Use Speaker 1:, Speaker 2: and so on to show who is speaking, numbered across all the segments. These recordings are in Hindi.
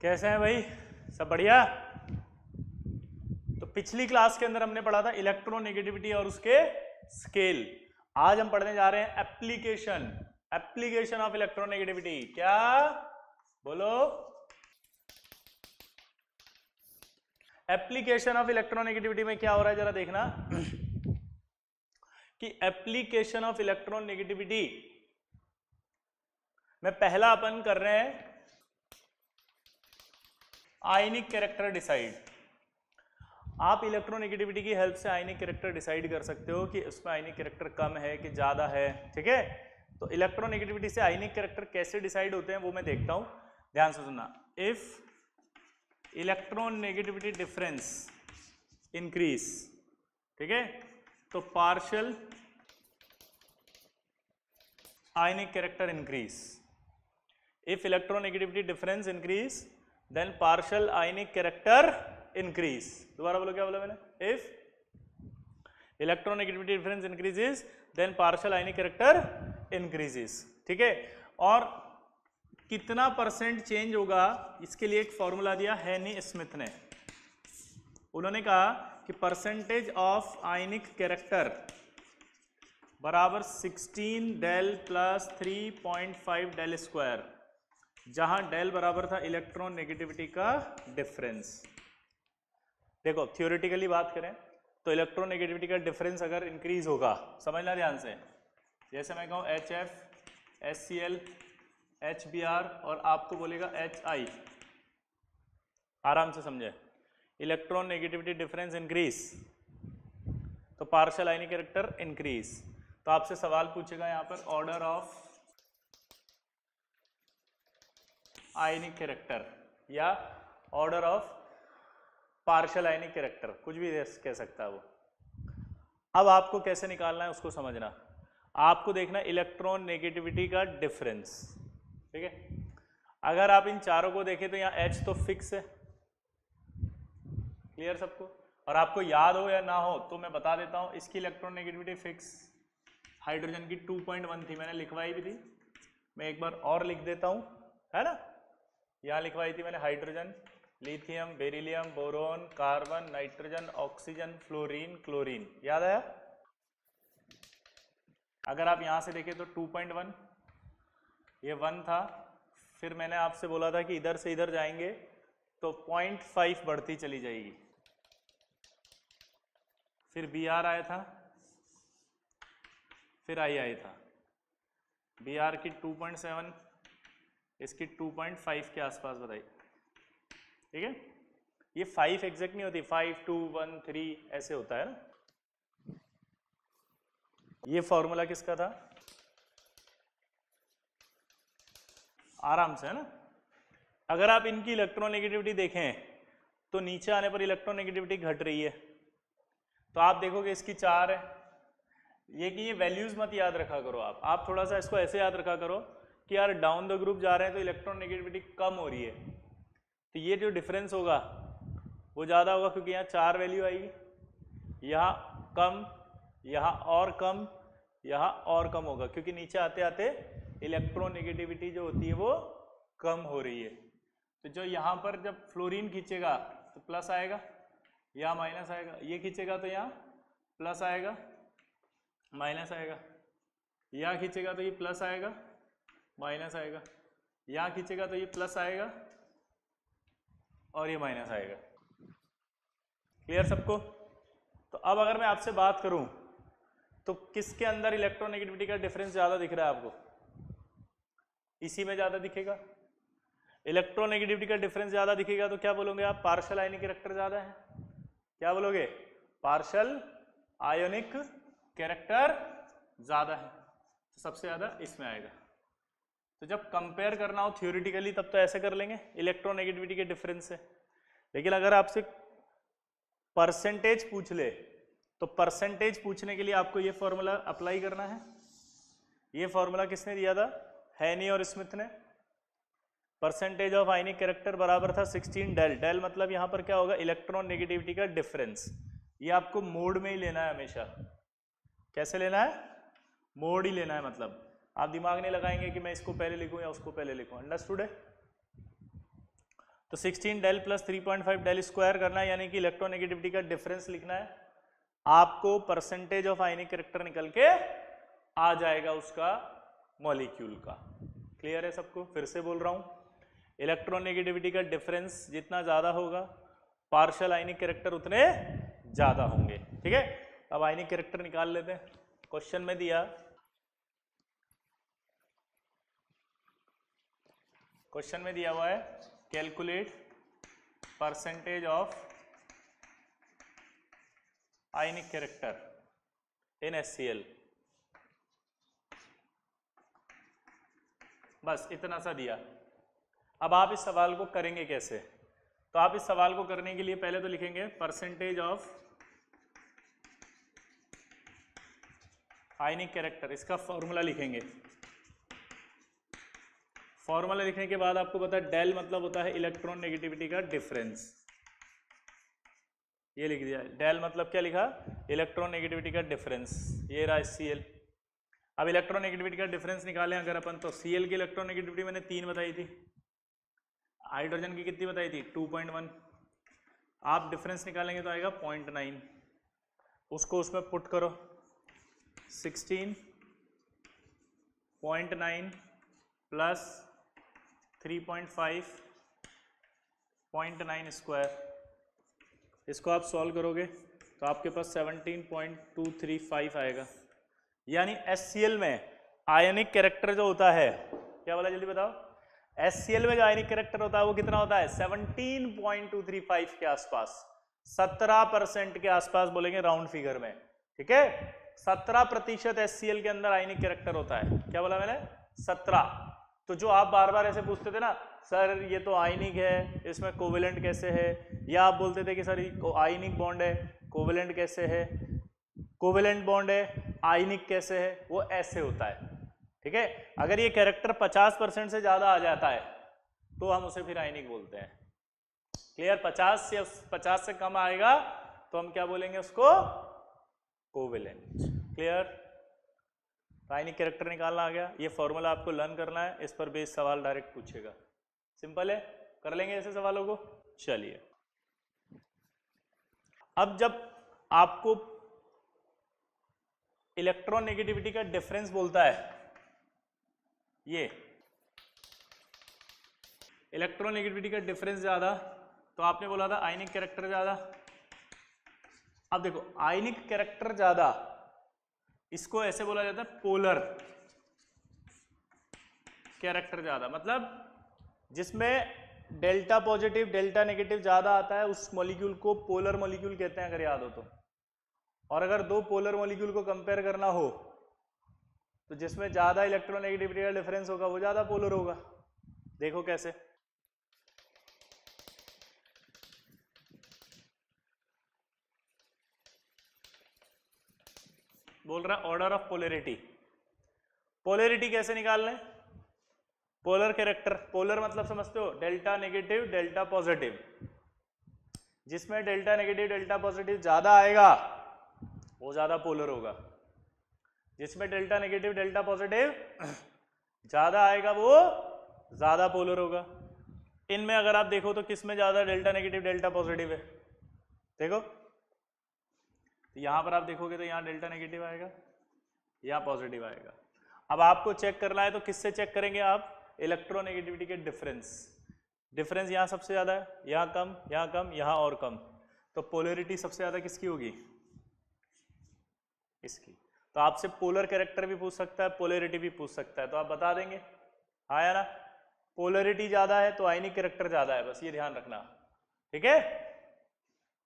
Speaker 1: कैसे हैं भाई? सब बढ़िया। तो पिछली क्लास के अंदर हमने पढ़ा था इलेक्ट्रोनेगेटिविटी और उसके स्केल। आज हम पढ़ने जा रहे हैं एप्लीकेशन ऑफ इलेक्ट्रोनेगेटिविटी। क्या बोलो? एप्लीकेशन ऑफ इलेक्ट्रोनेगेटिविटी में क्या हो रहा है जरा देखना कि एप्लीकेशन ऑफ इलेक्ट्रोनेगेटिविटी में पहला अपन कर रहे हैं आयनिक कैरेक्टर डिसाइड। आप इलेक्ट्रोनेगेटिविटी की हेल्प से आयनिक कैरेक्टर डिसाइड कर सकते हो कि उसमें आयनिक कैरेक्टर कम है कि ज्यादा है। ठीक है, तो इलेक्ट्रोनेगेटिविटी से आयनिक कैरेक्टर कैसे डिसाइड होते हैं वो मैं देखता हूं, ध्यान से सुनना। इफ इलेक्ट्रोनेगेटिविटी डिफरेंस इंक्रीज, ठीक है, तो partial ionic character increase. If electronegativity difference increase then partial ionic character increase. दोबारा बोलो, क्या बोला मैंने? If electronegativity difference increases then partial ionic character increases. ठीक है, और कितना परसेंट चेंज होगा इसके लिए एक फॉर्मूला दिया हैनी स्मिथ ने। उन्होंने कहा कि परसेंटेज ऑफ आयनिक कैरेक्टर बराबर 16 डेल प्लस 3.5 डेल स्क्वायर, जहां डेल बराबर था इलेक्ट्रॉन नेगेटिविटी का डिफरेंस। देखो थ्योरेटिकली बात करें तो इलेक्ट्रॉन नेगेटिविटी का डिफरेंस अगर इंक्रीज होगा, समझना ध्यान से, जैसे मैं कहूँ HF, HCl, HBr और आपको बोलेगा HI, आराम से समझे। इलेक्ट्रॉन नेगेटिविटी डिफरेंस इंक्रीज तो पार्शियल आयनिक कैरेक्टर इंक्रीज। तो आपसे सवाल पूछेगा यहाँ पर ऑर्डर ऑफ आयनिक कैरेक्टर या order of partial ionic character, कुछ भी कह सकता है वो। अब आपको कैसे निकालना है उसको समझना। आपको देखना इलेक्ट्रॉन नेगेटिविटी का डिफरेंस। ठीक है, अगर आप इन चारों को देखें तो यहाँ H तो फिक्स है, क्लियर सबको? और आपको याद हो या ना हो तो मैं बता देता हूँ, इसकी इलेक्ट्रॉन नेगेटिविटी फिक्स हाइड्रोजन की 2.1 थी, मैंने लिखवाई भी थी, मैं एक बार और लिख देता हूँ, है ना। यहाँ लिखवाई थी मैंने hydrogen, lithium, beryllium, boron, carbon, nitrogen, oxygen, fluorine, chlorine, याद आया? अगर आप यहाँ से देखें तो 2.1 ये 1 था, फिर मैंने आपसे बोला था कि इधर से इधर जाएंगे तो 0.5 बढ़ती चली जाएगी, फिर Br आया था, फिर I आया था। Br की 2.7, इसकी 2.5 के आसपास बताई। ठीक है, ये 5 एग्जैक्ट नहीं होती, 5, 2, 1, 3 ऐसे होता है ना। ये फॉर्मूला किसका था? आराम से, है ना। अगर आप इनकी इलेक्ट्रोनेगेटिविटी देखें तो नीचे आने पर इलेक्ट्रोनेगेटिविटी घट रही है, तो आप देखोगे इसकी 4 है। ये कि ये वैल्यूज मत याद रखा करो, आप थोड़ा सा इसको ऐसे याद रखा करो कि यार डाउन द ग्रुप जा रहे हैं तो इलेक्ट्रोनेगेटिविटी कम हो रही है, तो ये जो डिफरेंस होगा वो ज़्यादा होगा क्योंकि यहाँ 4 वैल्यू आएगी, यहाँ कम, यहाँ और कम, यहाँ और कम होगा, क्योंकि नीचे आते आते इलेक्ट्रोनेगेटिविटी जो होती है वो कम हो रही है। तो जो यहाँ पर जब फ्लोरीन खींचेगा तो प्लस आएगा, यहाँ माइनस आएगा, ये खींचेगा तो यहाँ प्लस आएगा, माइनस आएगा, यहाँ खींचेगा तो ये प्लस आएगा, माइनस आएगा, यहाँ खींचेगा तो ये प्लस आएगा और ये माइनस आएगा। क्लियर सबको? तो अब अगर मैं आपसे बात करूं तो किसके अंदर इलेक्ट्रोनेगेटिविटी का डिफरेंस ज्यादा दिख रहा है आपको? इसी में ज्यादा दिखेगा। इलेक्ट्रोनेगेटिविटी का डिफरेंस ज्यादा दिखेगा तो क्या बोलोगे आप? पार्शियल आयनिक कैरेक्टर ज्यादा है। क्या बोलोगे? पार्शियल आयोनिक कैरेक्टर ज्यादा है, तो सबसे ज्यादा इसमें आएगा। तो जब कंपेयर करना हो थ्योरेटिकली तब तो ऐसे कर लेंगे इलेक्ट्रोनेगेटिविटी के डिफरेंस से, लेकिन अगर आपसे परसेंटेज पूछ ले तो परसेंटेज पूछने के लिए आपको ये फॉर्मूला अप्लाई करना है। ये फॉर्मूला किसने दिया था? हैनी और स्मिथ ने। परसेंटेज ऑफ आयनिक कैरेक्टर बराबर था 16 डेल। डेल मतलब यहां पर क्या होगा? इलेक्ट्रॉन नेगेटिविटी का डिफरेंस। ये आपको मोड में ही लेना है हमेशा। कैसे लेना है? मोड ही लेना है, मतलब आप दिमाग नहीं लगाएंगे कि मैं इसको पहले लिखूं या उसको पहले लिखूं। अंडरस्टूड है? तो 16 डेल प्लस 3.5 डेल स्क्वायर करना है, यानी कि इलेक्ट्रोनेगेटिविटी का डिफरेंस लिखना है। आपको परसेंटेज ऑफ आयनिक कैरेक्टर निकल के आ जाएगा उसका मॉलिक्यूल का। क्लियर है सबको? फिर से बोल रहा हूं, इलेक्ट्रोनेगेटिविटी का डिफरेंस जितना ज्यादा होगा पार्शियल आयनिक कैरेक्टर उतने ज्यादा होंगे। ठीक है, अब आयनिक कैरेक्टर निकाल लेते हैं। क्वेश्चन में दिया, क्वेश्चन में दिया हुआ है calculate percentage of ionic character in HCl। बस इतना सा दिया। अब आप इस सवाल को करेंगे कैसे? तो आप इस सवाल को करने के लिए पहले तो लिखेंगे परसेंटेज ऑफ आयनिक कैरेक्टर, इसका फॉर्मूला लिखेंगे। फॉर्मूला लिखने के बाद आपको पता है डेल मतलब होता है इलेक्ट्रॉन नेगेटिविटी का डिफरेंस। ये लिख दिया। डेल मतलब क्या लिखा? इलेक्ट्रॉन नेगेटिविटी का डिफरेंस। ये रहा Cl। अब इलेक्ट्रॉन नेगेटिविटी का डिफरेंस निकालें अगर अपन, तो Cl की इलेक्ट्रॉन नेगेटिविटी मैंने 3 बताई थी, हाइड्रोजन की कितनी बताई थी? 2.1। आप डिफरेंस निकालेंगे तो आएगा 0.9। उसको उसमें पुट करो, 16.9 प्लस 3.5 0.9 स्क्वायर, इसको आप सॉल्व करोगे तो आपके पास 17.235 आएगा। यानी HCl में आयनिक कैरेक्टर जो होता है, क्या बोला जल्दी बताओ? HCl में जो आयनिक कैरेक्टर होता है वो कितना होता है? 17.235 के आसपास, 17% के आसपास बोलेंगे राउंड फिगर में। ठीक है, 17% HCl के अंदर आयनिक कैरेक्टर होता है। क्या बोला मैंने? 17। तो जो आप बार बार ऐसे पूछते थे ना, सर ये तो आयनिक है, इसमें कोवेलेंट कैसे है, या आप बोलते थे कि सर आयनिक बॉन्ड है, कोवेलेंट कैसे है, कोवेलेंट बॉन्ड है, आयनिक कैसे है, वो ऐसे होता है। ठीक है, अगर ये कैरेक्टर 50% से ज्यादा आ जाता है तो हम उसे फिर आयनिक बोलते हैं। क्लियर? 50 से कम आएगा तो हम क्या बोलेंगे उसको? कोवेलेंट। क्लियर? आयनिक कैरेक्टर निकालना आ गया। ये फॉर्मूला आपको लर्न करना है, इस पर बेस सवाल डायरेक्ट पूछेगा। सिंपल है, कर लेंगे ऐसे सवालों को। चलिए, अब जब आपको इलेक्ट्रॉन नेगेटिविटी का डिफरेंस बोलता है, ये इलेक्ट्रॉन नेगेटिविटी का डिफरेंस ज्यादा, तो आपने बोला था आयनिक कैरेक्टर ज्यादा। अब देखो, आयनिक कैरेक्टर ज्यादा, इसको ऐसे बोला जाता है पोलर कैरेक्टर ज्यादा, मतलब जिसमें डेल्टा पॉजिटिव डेल्टा नेगेटिव ज्यादा आता है उस मॉलिक्यूल को पोलर मॉलिक्यूल कहते हैं, अगर याद हो तो। और अगर दो पोलर मॉलिक्यूल को कंपेयर करना हो तो जिसमें ज्यादा इलेक्ट्रोनेगेटिविटी का डिफरेंस होगा वो ज्यादा पोलर होगा। देखो कैसे, बोल रहा ऑर्डर ऑफ पोलैरिटी। पोलैरिटी कैसे निकालना है? पोलर कैरेक्टर, पोलर मतलब समझते हो? Delta negative delta positive. जिसमें डेल्टा नेगेटिव डेल्टा पॉजिटिव ज्यादा आएगा वो ज्यादा पोलर होगा, जिसमें डेल्टा नेगेटिव डेल्टा पॉजिटिव ज्यादा आएगा वो ज्यादा पोलर होगा। इनमें अगर आप देखो तो किसमें ज्यादा डेल्टा नेगेटिव डेल्टा पॉजिटिव है? देखो, तो यहां पर आप देखोगे तो यहां डेल्टा नेगेटिव आएगा, यहां पॉजिटिव आएगा। अब आपको चेक करना है तो किससे चेक करेंगे आप? इलेक्ट्रोनेगेटिविटी के डिफरेंस। डिफरेंस यहां सबसे ज्यादा है, यहां कम, यहां कम, यहां और कम, तो पोलैरिटी सबसे ज्यादा किसकी होगी? इसकी। तो आपसे पोलर कैरेक्टर भी पूछ सकता है, पोलैरिटी भी पूछ सकता है, तो आप बता देंगे। आया ना? पोलैरिटी ज्यादा है तो आयनिक कैरेक्टर ज्यादा है, बस ये ध्यान रखना। ठीक है,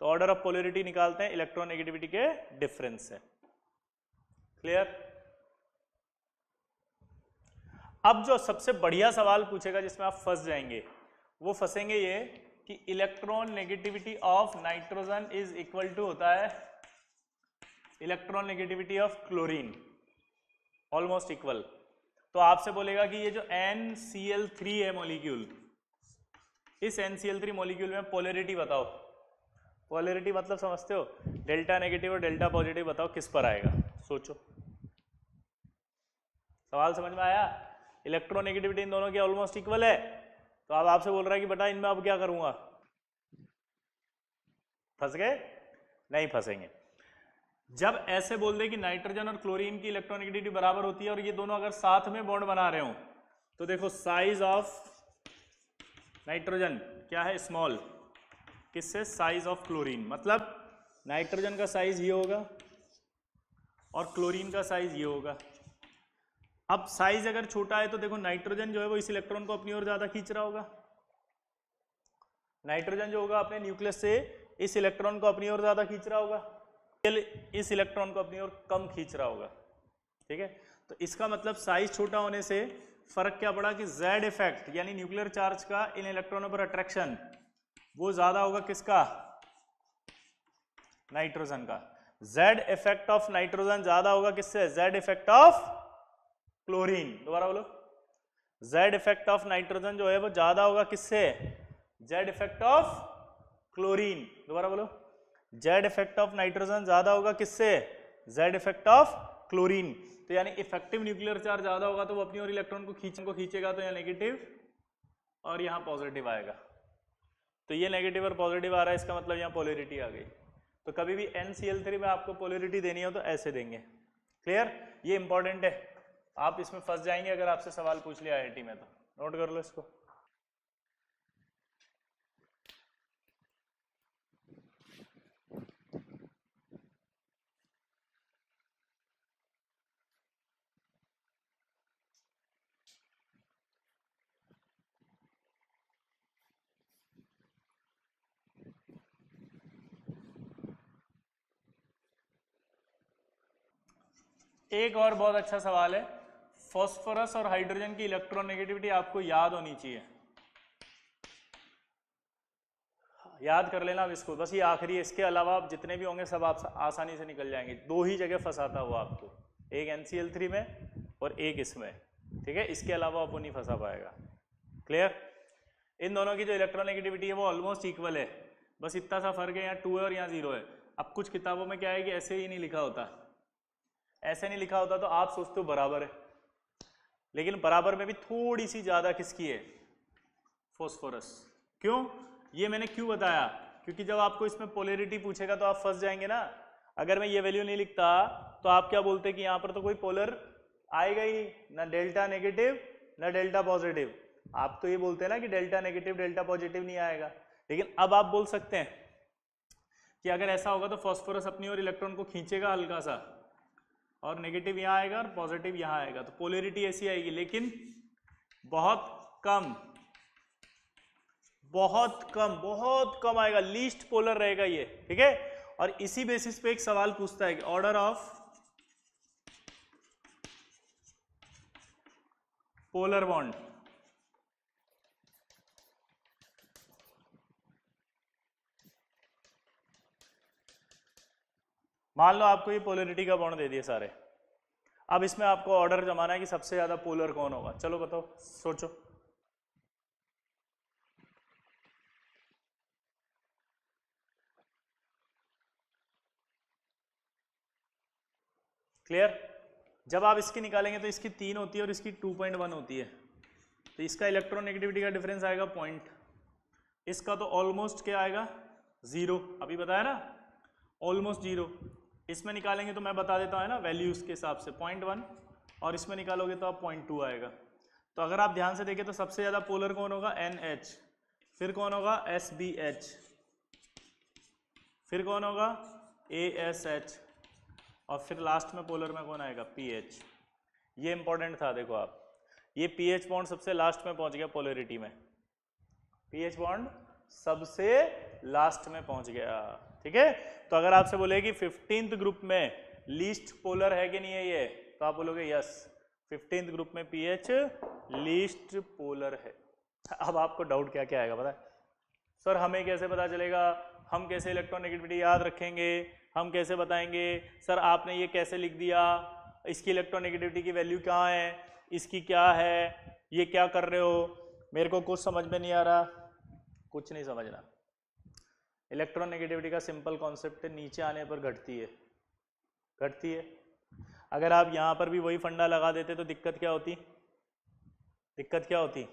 Speaker 1: तो ऑर्डर ऑफ पोलैरिटी निकालते हैं इलेक्ट्रोनेगेटिविटी के डिफरेंस से। क्लियर? अब जो सबसे बढ़िया सवाल पूछेगा जिसमें आप फंस जाएंगे, वो फंसेंगे ये कि electron negativity of nitrogen is equal to होता है electron negativity of chlorine, almost equal. तो आपसे बोलेगा कि ये जो NCl3 है मॉलिक्यूल, इस NCl3 मॉलिक्यूल में पोलैरिटी बताओ। पोलैरिटी मतलब समझते हो? डेल्टा नेगेटिव और डेल्टा पॉजिटिव बताओ किस पर आएगा। सोचो, सवाल समझ में आया? इलेक्ट्रोनेगेटिविटी इन दोनों की ऑलमोस्ट इक्वल है, तो अब आपसे बोल रहा है कि बेटा इनमें अब क्या करूंगा, फंस गए? नहीं फंसेंगे। जब ऐसे बोल दे कि नाइट्रोजन और क्लोरीन की इलेक्ट्रोनेगेटिविटी बराबर होती है और ये दोनों अगर साथ में बॉन्ड बना रहे हो, तो देखो साइज ऑफ नाइट्रोजन क्या है, स्मॉल, किससे, साइज ऑफ क्लोरीन, मतलब नाइट्रोजन का साइज ये होगा और क्लोरीन का साइज ये होगा। अब साइज अगर छोटा है तो देखो नाइट्रोजन जो है वो इस इलेक्ट्रॉन को अपनी ओर ज्यादा खींच रहा होगा, नाइट्रोजन जो होगा अपने न्यूक्लियस से इस इलेक्ट्रॉन को अपनी ओर ज्यादा खींच रहा होगा, इस इलेक्ट्रॉन को अपनी ओर कम खींच रहा होगा। ठीक है, तो इसका मतलब साइज छोटा होने से फर्क क्या पड़ा कि Z इफेक्ट यानी न्यूक्लियर चार्ज का इन इलेक्ट्रॉनों पर अट्रैक्शन वो ज्यादा होगा किसका, नाइट्रोजन का। Z इफेक्ट ऑफ नाइट्रोजन ज्यादा होगा किससे, Z इफेक्ट ऑफ क्लोरीन। दोबारा बोलो, Z इफेक्ट ऑफ नाइट्रोजन जो है वो ज्यादा होगा किससे, Z इफेक्ट ऑफ क्लोरीन। दोबारा बोलो, Z इफेक्ट ऑफ नाइट्रोजन ज्यादा होगा किससे, Z इफेक्ट ऑफ क्लोरीन। तो यानी इफेक्टिव न्यूक्लियर चार्ज ज्यादा होगा तो वो अपनी ओर इलेक्ट्रॉन को खींचेगा, तो यहाँ नेगेटिव और यहाँ पॉजिटिव आएगा। तो ये नेगेटिव और पॉजिटिव आ रहा है, इसका मतलब यहाँ पोलैरिटी आ गई। तो कभी भी NCl3 में आपको पोलैरिटी देनी हो तो ऐसे देंगे। क्लियर, ये इंपॉर्टेंट है, आप इसमें फंस जाएंगे अगर आपसे सवाल पूछ लिया IIT में, तो नोट कर लो इसको। एक और बहुत अच्छा सवाल है, फास्फोरस और हाइड्रोजन की इलेक्ट्रोनेगेटिविटी आपको याद होनी चाहिए, याद कर लेना अब इसको, बस ये आखिरी है, इसके अलावा आप जितने भी होंगे सब आप आसानी से निकल जाएंगे। दो ही जगह फंसाता हुआ आपको, एक NCl3 में और एक इसमें, ठीक है, इसके अलावा आपको नहीं फंसा पाएगा। क्लियर, इन दोनों की जो इलेक्ट्रोनेगेटिविटी है वो ऑलमोस्ट इक्वल है, बस इतना सा फर्क है, यहाँ 2 है और यहाँ 0 है। अब कुछ किताबों में क्या है कि ऐसे ही नहीं लिखा होता, ऐसे नहीं लिखा होता तो आप सोचते हो बराबर है, लेकिन बराबर में भी थोड़ी सी ज्यादा किसकी है, फास्फोरस। क्यों, ये मैंने क्यों बताया, क्योंकि जब आपको इसमें पोलैरिटी पूछेगा तो आप फंस जाएंगे ना। अगर मैं ये वैल्यू नहीं लिखता तो आप क्या बोलते कि यहाँ पर तो कोई पोलर आएगा ही नहीं, ना डेल्टा नेगेटिव ना डेल्टा पॉजिटिव। आप तो ये बोलते हैं ना कि डेल्टा नेगेटिव डेल्टा पॉजिटिव नहीं आएगा, लेकिन अब आप बोल सकते हैं कि अगर ऐसा होगा तो फास्फोरस अपनी ओर इलेक्ट्रॉन को खींचेगा हल्का सा, और नेगेटिव यहाँ आएगा और पॉजिटिव यहाँ आएगा, तो पोलैरिटी ऐसी आएगी, लेकिन बहुत कम बहुत कम बहुत कम आएगा, लीस्ट पोलर रहेगा ये। ठीक है, और इसी बेसिस पे एक सवाल पूछता है कि ऑर्डर ऑफ पोलर बॉन्ड, मान लो आपको ये पोलैरिटी का बॉन्ड दे दिए सारे, अब इसमें आपको ऑर्डर जमाना है कि सबसे ज्यादा पोलर कौन होगा। चलो बताओ, सोचो। क्लियर, जब आप इसकी निकालेंगे तो इसकी 3 होती है और इसकी 2.1 होती है, तो इसका इलेक्ट्रोनेगेटिविटी का डिफरेंस आएगा पॉइंट, इसका तो ऑलमोस्ट क्या आएगा 0, अभी बताया ना, ऑलमोस्ट 0। इसमें निकालेंगे तो मैं बता देता हूँ ना वैल्यूज के हिसाब से 0.1, और इसमें निकालोगे तो आप 0.2 आएगा। तो अगर आप ध्यान से देखें तो सबसे ज्यादा पोलर कौन होगा, NH, फिर कौन होगा SBH, फिर कौन होगा ASH, और फिर लास्ट में पोलर में कौन आएगा, PH। ये इंपॉर्टेंट था, देखो आप, ये PH बॉन्ड सबसे लास्ट में पहुंच गया पोलैरिटी में, PH बॉन्ड सबसे लास्ट में पहुंच गया। ठीक है, तो अगर आपसे बोले कि 15th ग्रुप में लीस्ट पोलर है कि नहीं है ये, तो आप बोलोगे यस, 15th ग्रुप में PH लीस्ट पोलर है। अब आपको डाउट क्या क्या आएगा पता है, सर हमें कैसे पता चलेगा, हम कैसे इलेक्ट्रोनेगेटिविटी याद रखेंगे, हम कैसे बताएंगे, सर आपने ये कैसे लिख दिया, इसकी इलेक्ट्रोनेगेटिविटी की वैल्यू कहाँ है, इसकी क्या है, ये क्या कर रहे हो, मेरे को कुछ समझ में नहीं आ रहा। कुछ नहीं समझना, इलेक्ट्रोनेगेटिविटी का सिंपल कॉन्सेप्ट है, नीचे आने पर घटती है, घटती है। अगर आप यहाँ पर भी वही फंडा लगा देते तो दिक्कत क्या होती, दिक्कत क्या होती,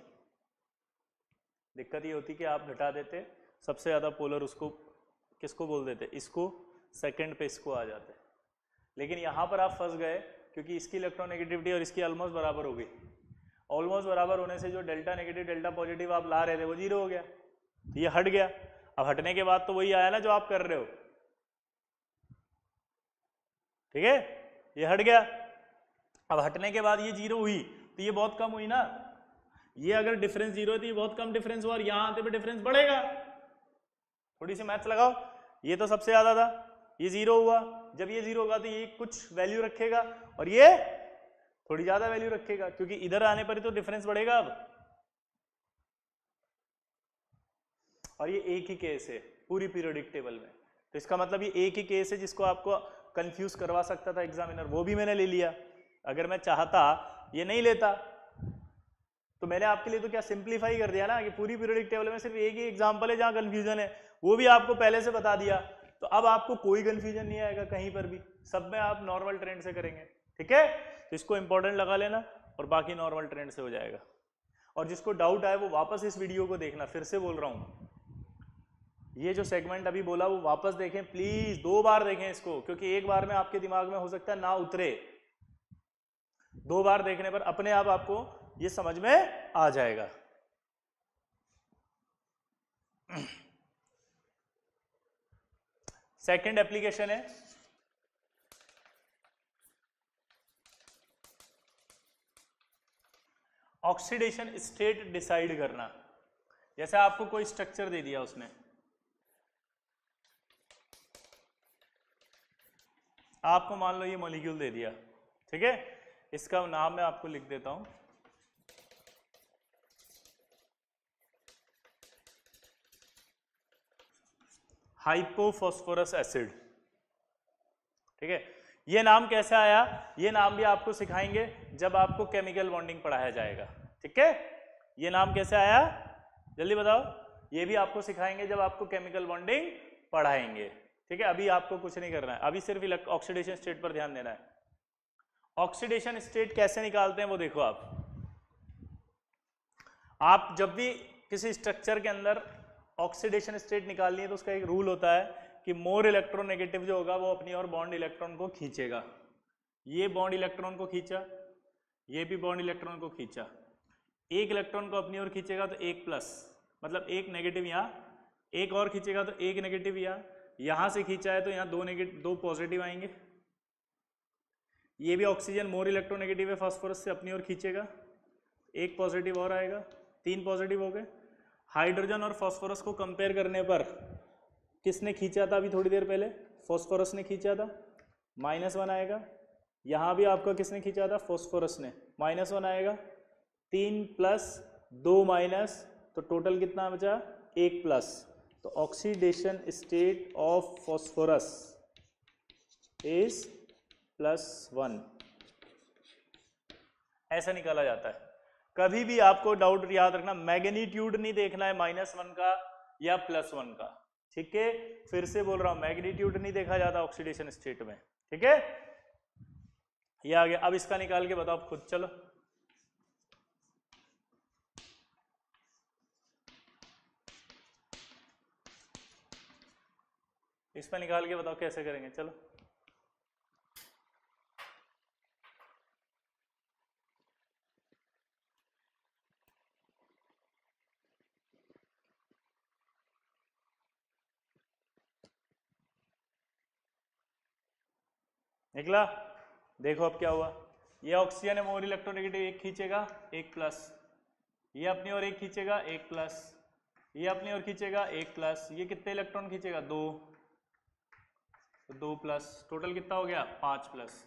Speaker 1: दिक्कत ये होती कि आप घटा देते, सबसे ज़्यादा पोलर उसको किसको बोल देते, इसको, सेकंड पे इसको आ जाते। लेकिन यहाँ पर आप फंस गए क्योंकि इसकी इलेक्ट्रोनेगेटिविटी और इसकी ऑलमोस्ट बराबर हो गई। ऑलमोस्ट बराबर होने से जो डेल्टा नेगेटिव डेल्टा पॉजिटिव आप ला रहे थे वो जीरो हो गया, ये हट गया। अब हटने के बाद तो वही आया ना जो आप कर रहे हो, ठीक है, ये हट गया। अब हटने के बाद ये जीरो हुई तो ये बहुत कम हुई ना, ये अगर डिफरेंस जीरो है तो ये बहुत कम डिफरेंस हुआ, और यहां आते पे डिफरेंस बढ़ेगा। थोड़ी सी मैथ्स लगाओ, ये तो सबसे ज्यादा था, ये जीरो हुआ, जब ये जीरो होगा तो ये कुछ वैल्यू रखेगा और ये थोड़ी ज्यादा वैल्यू रखेगा, क्योंकि इधर आने पर ही तो डिफरेंस बढ़ेगा अब। और ये एक ही केस है पूरी पीरियोडिक टेबल में, तो इसका मतलब ये एक ही केस है जिसको आपको कंफ्यूज करवा सकता था एग्जामिनर, वो भी मैंने ले लिया। अगर मैं चाहता ये नहीं लेता तो मैंने आपके लिए तो क्या सिंप्लीफाई कर दिया ना, कि पूरी पीरियोडिक टेबल में सिर्फ एक ही एग्जांपल है जहां कंफ्यूजन है, वो भी आपको पहले से बता दिया, तो अब आपको कोई कंफ्यूजन नहीं आएगा कहीं पर भी, सब में आप नॉर्मल ट्रेंड से करेंगे, ठीक है। तो इसको इंपॉर्टेंट लगा लेना और बाकी नॉर्मल ट्रेंड से हो जाएगा। और जिसको डाउट आए वो वापस इस वीडियो को देखना, फिर से बोल रहा हूं, ये जो सेगमेंट अभी बोला वो वापस देखें प्लीज, 2 बार देखें इसको, क्योंकि एक बार में आपके दिमाग में हो सकता है ना उतरे, 2 बार देखने पर अपने आप आपको ये समझ में आ जाएगा। सेकंड एप्लीकेशन है ऑक्सीडेशन स्टेट डिसाइड करना। जैसे आपको कोई स्ट्रक्चर दे दिया उसने, आपको मान लो ये मॉलिक्यूल दे दिया, ठीक है, इसका नाम मैं आपको लिख देता हूं, हाइपोफॉस्फोरस एसिड, ठीक है। ये नाम कैसे आया, ये नाम भी आपको सिखाएंगे जब आपको केमिकल बॉन्डिंग पढ़ाया जाएगा, ठीक है। ये नाम कैसे आया जल्दी बताओ, ये भी आपको सिखाएंगे जब आपको केमिकल बॉन्डिंग पढ़ाएंगे, ठीक है। अभी आपको कुछ नहीं करना है, अभी सिर्फ ऑक्सीडेशन स्टेट पर ध्यान देना है। ऑक्सीडेशन स्टेट कैसे निकालते हैं वो देखो आप जब भी किसी स्ट्रक्चर के अंदर ऑक्सीडेशन स्टेट निकालनी है तो उसका एक रूल होता है कि मोर इलेक्ट्रोनेगेटिव जो होगा वो अपनी और बॉन्ड इलेक्ट्रॉन को खींचेगा। ये बॉन्ड इलेक्ट्रॉन को खींचा, ये भी बॉन्ड इलेक्ट्रॉन को खींचा, एक इलेक्ट्रॉन को अपनी ओर खींचेगा तो एक प्लस, मतलब एक नेगेटिव यहाँ, एक और खींचेगा तो एक नेगेटिव यहाँ से खींचा है तो यहाँ दो पॉजिटिव आएंगे। ये भी ऑक्सीजन मोर इलेक्ट्रोनेगेटिव है, फास्फोरस से अपनी ओर खींचेगा, एक पॉजिटिव और आएगा, 3 पॉजिटिव हो गए। हाइड्रोजन और फास्फोरस को कंपेयर करने पर किसने खींचा था अभी थोड़ी देर पहले, फास्फोरस ने खींचा था, -1 आएगा। यहाँ भी आपका किसने खींचा था, फास्फोरस ने, -1 आएगा। 3 प्लस 2 माइनस, तो टोटल कितना बचा, 1 प्लस। तो oxidation state of phosphorus is +1, ऐसा निकाला जाता है। कभी भी आपको डाउट याद रखना, मैग्नीट्यूड नहीं देखना है -1 का या +1 का, ठीक है। फिर से बोल रहा हूं, मैग्नीट्यूड नहीं देखा जाता ऑक्सीडेशन स्टेट में, ठीक है। ये आ गया, अब इसका निकाल के बताओ खुद, चलो इसमें निकाल के बताओ कैसे करेंगे, चलो। निकला, देखो अब क्या हुआ, ये ऑक्सीजन है मोर इलेक्ट्रोनेगेटिव, एक खींचेगा 1 प्लस, ये अपनी ओर एक खींचेगा 1 प्लस, ये अपनी ओर खींचेगा 1 प्लस, ये कितने इलेक्ट्रॉन खींचेगा 2, तो 2 प्लस, टोटल कितना हो गया 5 प्लस।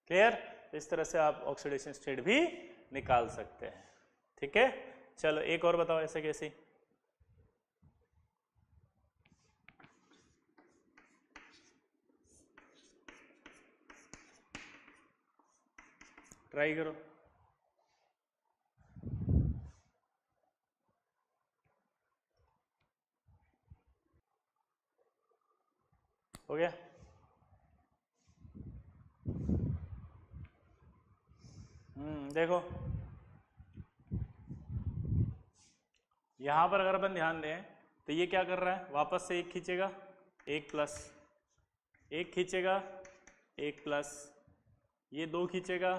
Speaker 1: क्लियर, इस तरह से आप ऑक्सीडेशन स्टेट भी निकाल सकते हैं, ठीक है। चलो एक और बताओ ऐसे कैसे, ट्राई करो। देखो यहां पर अगर अपन ध्यान दें तो ये क्या कर रहा है, वापस से एक खींचेगा, एक प्लस, एक खींचेगा, एक प्लस, ये दो खींचेगा,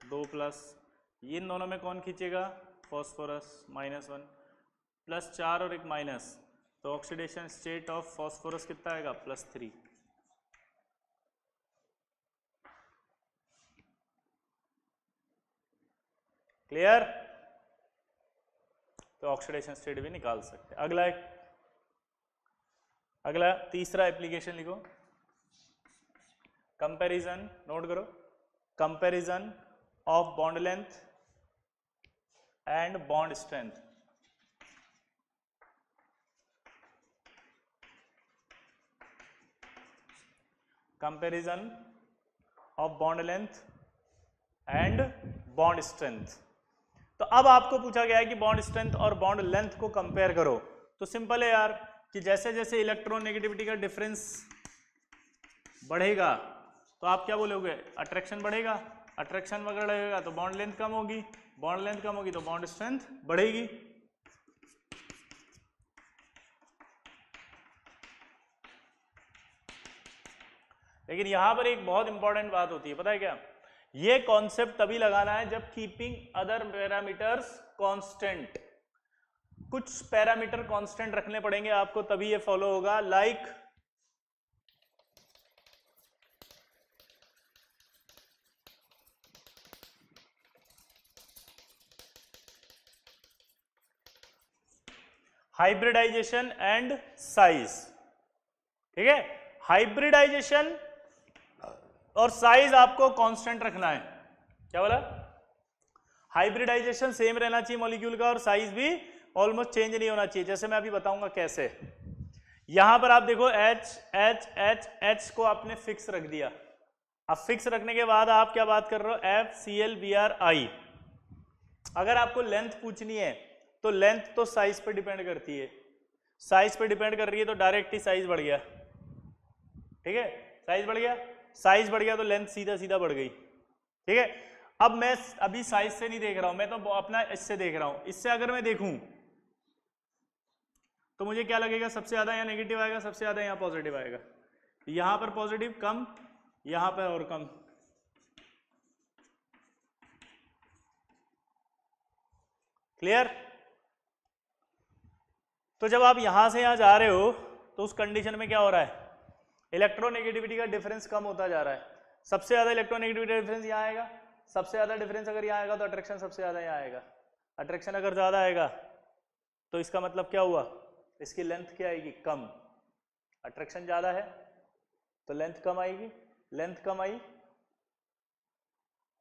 Speaker 1: दो प्लस, ये इन दोनों में कौन खींचेगा, फॉस्फोरस, -1, प्लस 4 और एक माइनस, तो ऑक्सीडेशन स्टेट ऑफ फॉस्फोरस कितना आएगा, +3। क्लियर? तो ऑक्सीडेशन स्टेट भी निकाल सकते हैं। अगला अगला तीसरा एप्लीकेशन लिखो, कंपैरिजन, नोट करो, comparison of bond length and bond strength. Comparison of bond length and bond strength. तो अब आपको पूछा गया है कि बॉन्ड स्ट्रेंथ और बॉन्ड लेंथ को कंपेयर करो। तो सिंपल है यार कि जैसे जैसे इलेक्ट्रॉन नेगेटिविटी का डिफरेंस बढ़ेगा तो आप क्या बोलोगे, अट्रैक्शन बढ़ेगा, अट्रैक्शन अगर बढ़ेगा तो बॉन्ड लेंथ कम होगी, बॉन्ड लेंथ कम होगी तो बॉन्ड स्ट्रेंथ बढ़ेगी। लेकिन यहां पर एक बहुत इंपॉर्टेंट बात होती है, पता है क्या, ये कॉन्सेप्ट तभी लगाना है जब कीपिंग अदर पैरामीटर्स कांस्टेंट, कुछ पैरामीटर कांस्टेंट रखने पड़ेंगे आपको तभी ये फॉलो होगा। लाइक हाइब्रिडाइजेशन एंड साइज, ठीक है, हाइब्रिडाइजेशन और साइज आपको कांस्टेंट रखना है। क्या बोला, हाइब्रिडाइजेशन सेम रहना चाहिए मॉलिक्यूल का और साइज भी ऑलमोस्ट चेंज नहीं होना चाहिए। जैसे मैं अभी बताऊंगा कैसे। यहां पर आप देखो H H H H को आपने फिक्स रख दिया। अब फिक्स रखने के बाद आप क्या बात कर रहे हो, FCl Br I। अगर आपको लेंथ पूछनी है तो लेंथ तो साइज पे डिपेंड करती है, साइज पे डिपेंड कर रही है तो डायरेक्ट ही साइज बढ़ गया, ठीक है, साइज बढ़ गया, साइज बढ़ गया तो लेंथ सीधा सीधा बढ़ गई, ठीक है। अब मैं अभी साइज से नहीं देख रहा हूं, मैं तो अपना इससे देख रहा हूं। इससे अगर मैं देखूं तो मुझे क्या लगेगा, सबसे ज्यादा यहाँ नेगेटिव आएगा, सबसे ज्यादा यहाँ पॉजिटिव आएगा। यहां पर पॉजिटिव कम, यहां पर और कम, क्लियर। तो जब आप यहां से यहां जा रहे हो तो उस कंडीशन में क्या हो रहा है, इलेक्ट्रोनेगेटिविटी का डिफरेंस कम होता जा रहा है। सबसे ज्यादा इलेक्ट्रोनेगेटिविटी का डिफरेंस यहाँ आएगा, सबसे ज्यादा डिफरेंस अगर यहाँ आएगा तो अट्रैक्शन सबसे ज्यादा यहाँ आएगा। अट्रैक्शन अगर ज्यादा आएगा तो इसका मतलब क्या हुआ, इसकी लेंथ क्या आएगी, कम। अट्रैक्शन ज्यादा है तो लेंथ कम आएगी, लेंथ कम आई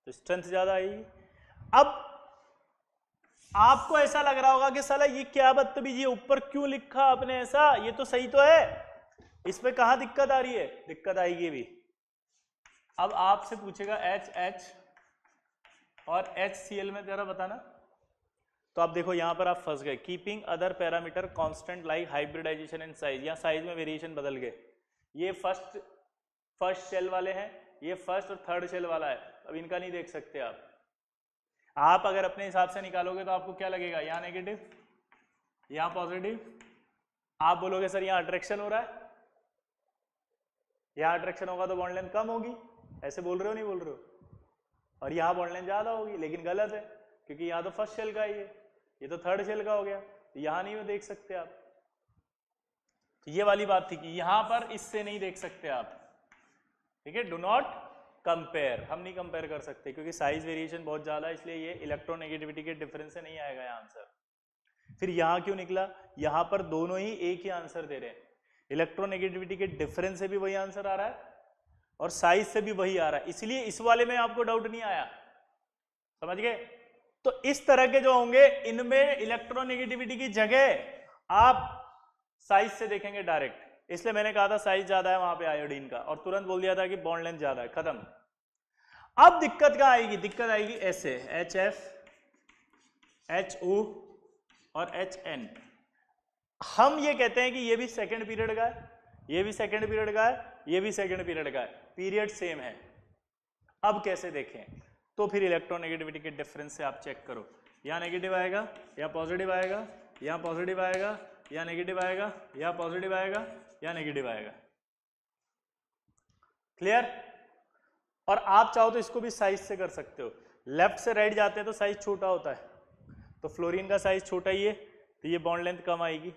Speaker 1: तो स्ट्रेंथ ज्यादा आएगी। अब आपको ऐसा लग रहा होगा कि साला ये क्या बदतमीजी है, ऊपर क्यों लिखा आपने ऐसा, ये तो सही तो है, इसमें कहां दिक्कत आ रही है, दिक्कत आएगी भी। अब आपसे पूछेगा HH और HCl में जरा बताना, तो आप देखो यहां पर आप फंस गए। Keeping other parameter constant like hybridization and size, यहां साइज में वेरिएशन बदल गए। ये फर्स्ट शेल वाले हैं, ये फर्स्ट और थर्ड शेल वाला है, अब इनका नहीं देख सकते आप। आप अगर अपने हिसाब से निकालोगे तो आपको क्या लगेगा, यहाँ नेगेटिव, यहाँ पॉजिटिव। आप बोलोगे सर यहाँ अट्रैक्शन हो रहा है, यहाँ अट्रैक्शन होगा तो बॉन्ड लेंथ कम होगी, ऐसे बोल रहे हो नहीं बोल रहे हो, और यहाँ बॉन्ड लेंथ ज्यादा होगी, लेकिन गलत है क्योंकि यहाँ तो फर्स्ट शेल का ही है, ये तो थर्ड शेल का हो गया, तो यहाँ नहीं देख सकते आप। तो ये वाली बात थी कि यहाँ पर इससे नहीं देख सकते आप, ठीक है। डू नॉट कंपेयर, हम नहीं कंपेयर कर सकते क्योंकि साइज वेरिएशन बहुत ज्यादा है, इसलिए ये इलेक्ट्रोनेगेटिविटी के डिफरेंस से नहीं आएगा यहाँ आंसर। फिर यहाँ क्यों निकला, यहाँ पर दोनों ही एक ही आंसर दे रहे हैं, इलेक्ट्रोनेगेटिविटी के डिफरेंस से भी वही आंसर आ रहा है और साइज से भी वही आ रहा है, इसलिए इस वाले में आपको डाउट नहीं आया, समझ गए। तो इस तरह के जो होंगे इनमें इलेक्ट्रोनेगेटिविटी की जगह आप साइज से देखेंगे डायरेक्ट, इसलिए मैंने कहा था साइज ज्यादा है वहां पे आयोडीन का, और तुरंत बोल दिया था कि बॉन्ड लेंथ ज्यादा है, खत्म। अब दिक्कत कहां आएगी, दिक्कत आएगी ऐसे HF HO और HN। हम ये कहते हैं कि ये भी सेकंड पीरियड का है, ये भी सेकंड पीरियड का है, ये भी सेकंड पीरियड का है, पीरियड सेम है। अब कैसे देखें, तो फिर इलेक्ट्रोनेगेटिविटी के डिफरेंस से आप चेक करो, यहाँ नेगेटिव आएगा या पॉजिटिव आएगा, यहाँ पॉजिटिव आएगा या नेगेटिव आएगा, या पॉजिटिव आएगा या नेगेटिव आएगा। क्लियर? और आप चाहो तो इसको भी साइज से कर सकते हो, लेफ्ट से राइट जाते हैं तो साइज छोटा होता है, तो फ्लोरीन का साइज छोटा ही है तो ये बॉन्ड लेंथ कम आएगी,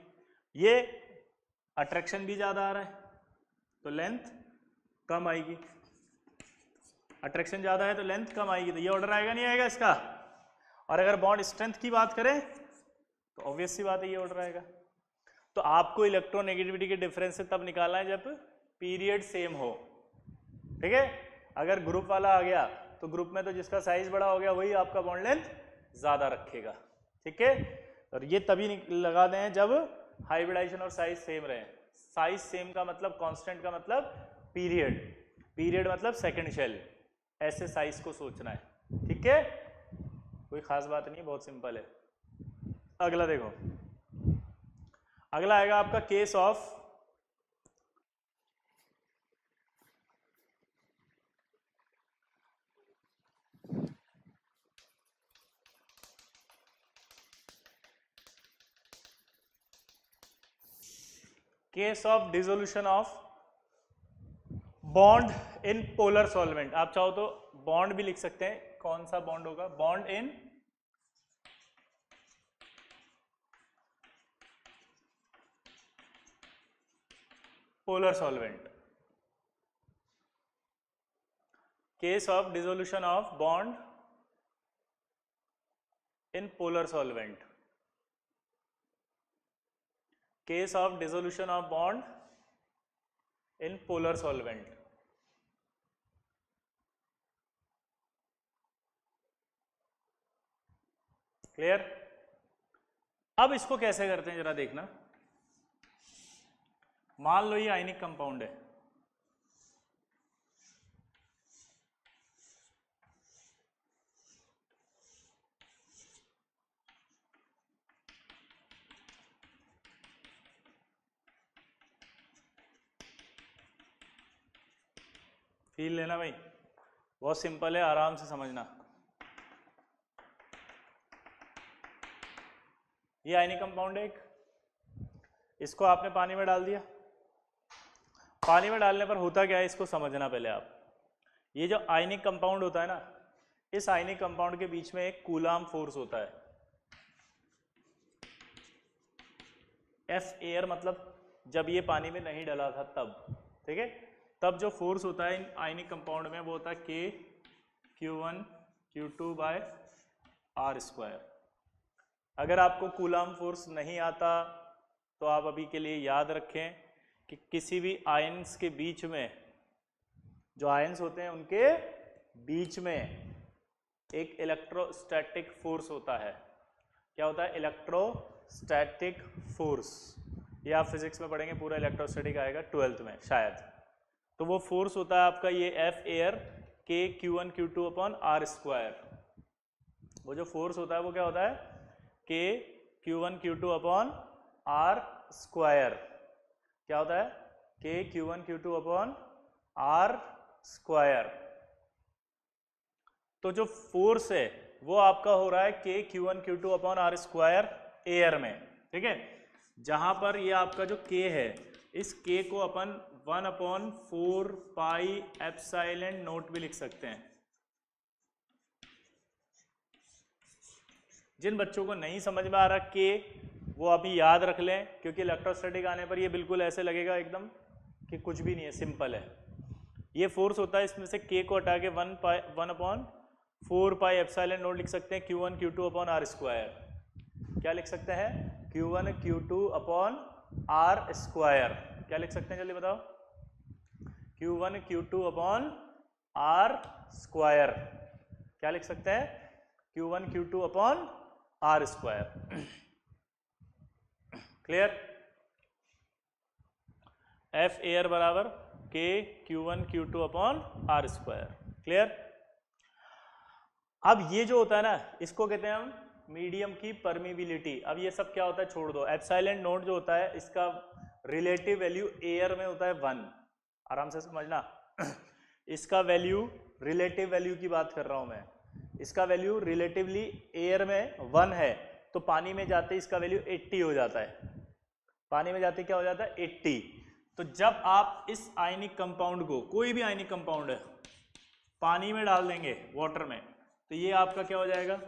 Speaker 1: ये अट्रैक्शन भी ज्यादा आ रहा है तो लेंथ कम आएगी, अट्रैक्शन ज्यादा है तो लेंथ कम आएगी, तो ये ऑर्डर आएगा नहीं आएगा इसका। और अगर बॉन्ड स्ट्रेंथ की बात करें तो ऑब्वियस सी बात है ये ऑर्डर आएगा। तो आपको इलेक्ट्रोनेगेटिविटी के डिफरेंस से तब निकालना है जब पीरियड सेम हो, ठीक है। अगर ग्रुप वाला आ गया तो ग्रुप में तो जिसका साइज बड़ा हो गया वही आपका बॉन्ड लेंथ ज्यादा रखेगा, ठीक है। और ये तभी लगा दें जब हाइब्रिडाइजेशन और साइज सेम रहे। साइज सेम का मतलब कांस्टेंट का मतलब पीरियड, पीरियड मतलब सेकंड शेल, ऐसे साइज को सोचना है, ठीक है। कोई खास बात नहीं, बहुत सिंपल है। अगला देखो, अगला आएगा आपका case of dissolution of bond in polar solvent. आप चाहो तो बॉन्ड भी लिख सकते हैं, कौन सा बॉन्ड होगा, bond in polar solvent. Case of dissolution of bond in polar solvent, case of dissolution of bond in polar solvent. Clear? अब इसको कैसे करते हैं जरा देखना। मान लो ये आयनिक कंपाउंड है, फील लेना भाई, बहुत सिंपल है, आराम से समझना। ये आयनिक कंपाउंड है एक, इसको आपने पानी में डाल दिया। पानी में डालने पर होता क्या है इसको समझना पहले आप। ये जो आयनिक कंपाउंड होता है ना, इस आयनिक कंपाउंड के बीच में एक कूलाम फोर्स होता है। एफ एयर मतलब जब ये पानी में नहीं डला था तब, ठीक है, तब जो फोर्स होता है इन आयनिक कंपाउंड में वो होता है के Q1 Q2 bye are square. अगर आपको कूलाम फोर्स नहीं आता तो आप अभी के लिए याद रखें कि किसी भी आयन्स के बीच में, जो आयन्स होते हैं उनके बीच में एक इलेक्ट्रोस्टैटिक फोर्स होता है। क्या होता है? Electrostatic force. ये आप फिजिक्स में पढ़ेंगे, पूरा इलेक्ट्रोस्टैटिक आएगा 12th में शायद। तो वो फोर्स होता है आपका ये एफ एयर के Q1 Q2 upon R square. वो जो फोर्स होता है वो क्या होता है? के Q1 Q2 upon R square. क्या होता है? के Q1 Q2 upon R square. तो जो फोर्स है वो आपका हो रहा है के Q1 Q2 upon R square air में, ठीक है। जहां पर ये आपका जो के है, इस के को अपन 1/4 पाई एप्सिलॉन नॉट भी लिख सकते हैं। जिन बच्चों को नहीं समझ में आ रहा के, वो अभी याद रख लें, क्योंकि इलेक्ट्रोस्टैटिक आने पर ये बिल्कुल ऐसे लगेगा एकदम कि कुछ भी नहीं है, सिंपल है। ये फोर्स होता है, इसमें से के को हटा के 1/4 पाई एप्सिलॉन नॉट लिख सकते हैं Q1 Q2 upon R square. क्या लिख सकते हैं? Q1 Q2 upon R square. क्या लिख सकते हैं जल्दी बताओ? Q1 Q2 upon R square. क्या लिख सकते हैं? Q1 Q2 upon R square. Clear? F air बराबर के Q1 Q2 upon R square. Clear? अब ये जो होता है ना, इसको कहते हैं हम मीडियम की परमिबिलिटी। अब ये सब क्या होता है छोड़ दो। एप्सिलॉन नॉट जो होता है इसका रिलेटिव वैल्यू एयर में होता है 1। आराम से समझना। इसका वैल्यू, रिलेटिव वैल्यू की बात कर रहा हूं मैं। इसका वैल्यू रिलेटिवली एयर में 1 है, तो पानी में जाते इसका वैल्यू 80 हो जाता है। पानी में जाते क्या हो जाता है 80। तो जब आप इस आयनिक कंपाउंड को, कोई भी आयनिक कंपाउंड है, पानी में डाल देंगे वाटर में, तो ये आपका क्या हो जाएगा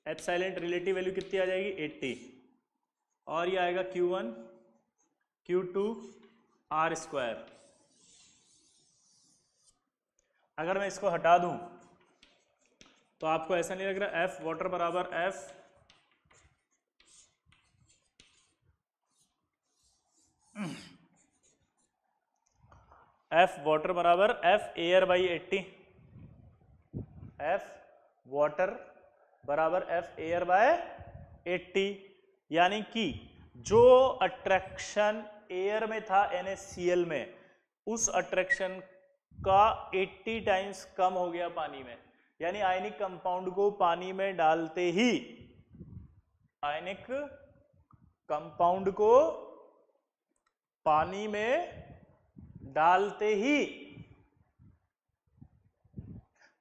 Speaker 1: एप्सिलॉन, रिलेटिव वैल्यू कितनी आ जाएगी 80, और ये आएगा Q1 Q2 R स्क्वायर। अगर मैं इसको हटा दूं तो आपको ऐसा नहीं लग रहा F वाटर बराबर F वाटर बराबर F air by 80, F water बराबर F एयर बाय 80, यानी कि जो अट्रैक्शन एयर में था NaCl में, उस अट्रैक्शन का 80 टाइम्स कम हो गया पानी में। यानी आयनिक कंपाउंड को पानी में डालते ही, आयनिक कंपाउंड को पानी में डालते ही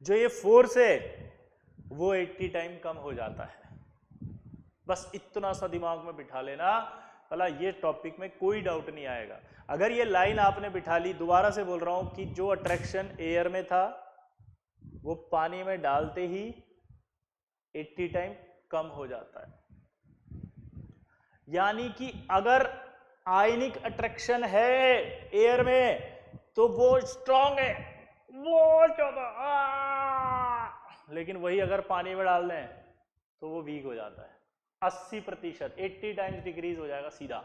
Speaker 1: जो ये फोर्स है वो 80 टाइम कम हो जाता है। बस इतना सा दिमाग में बिठा लेना, भला ये टॉपिक में कोई डाउट नहीं आएगा। अगर ये लाइन आपने बिठा ली, दोबारा से बोल रहा हूं कि जो अट्रैक्शन एयर में था वो पानी में डालते ही 80 टाइम कम हो जाता है। यानी कि अगर आयनिक अट्रैक्शन है एयर में तो वो स्ट्रांग है, वो ज्यादा, लेकिन वही अगर पानी में डाल दें तो वो वीक हो जाता है 80%, 80 टाइम्स डिक्रीज हो जाएगा सीधा।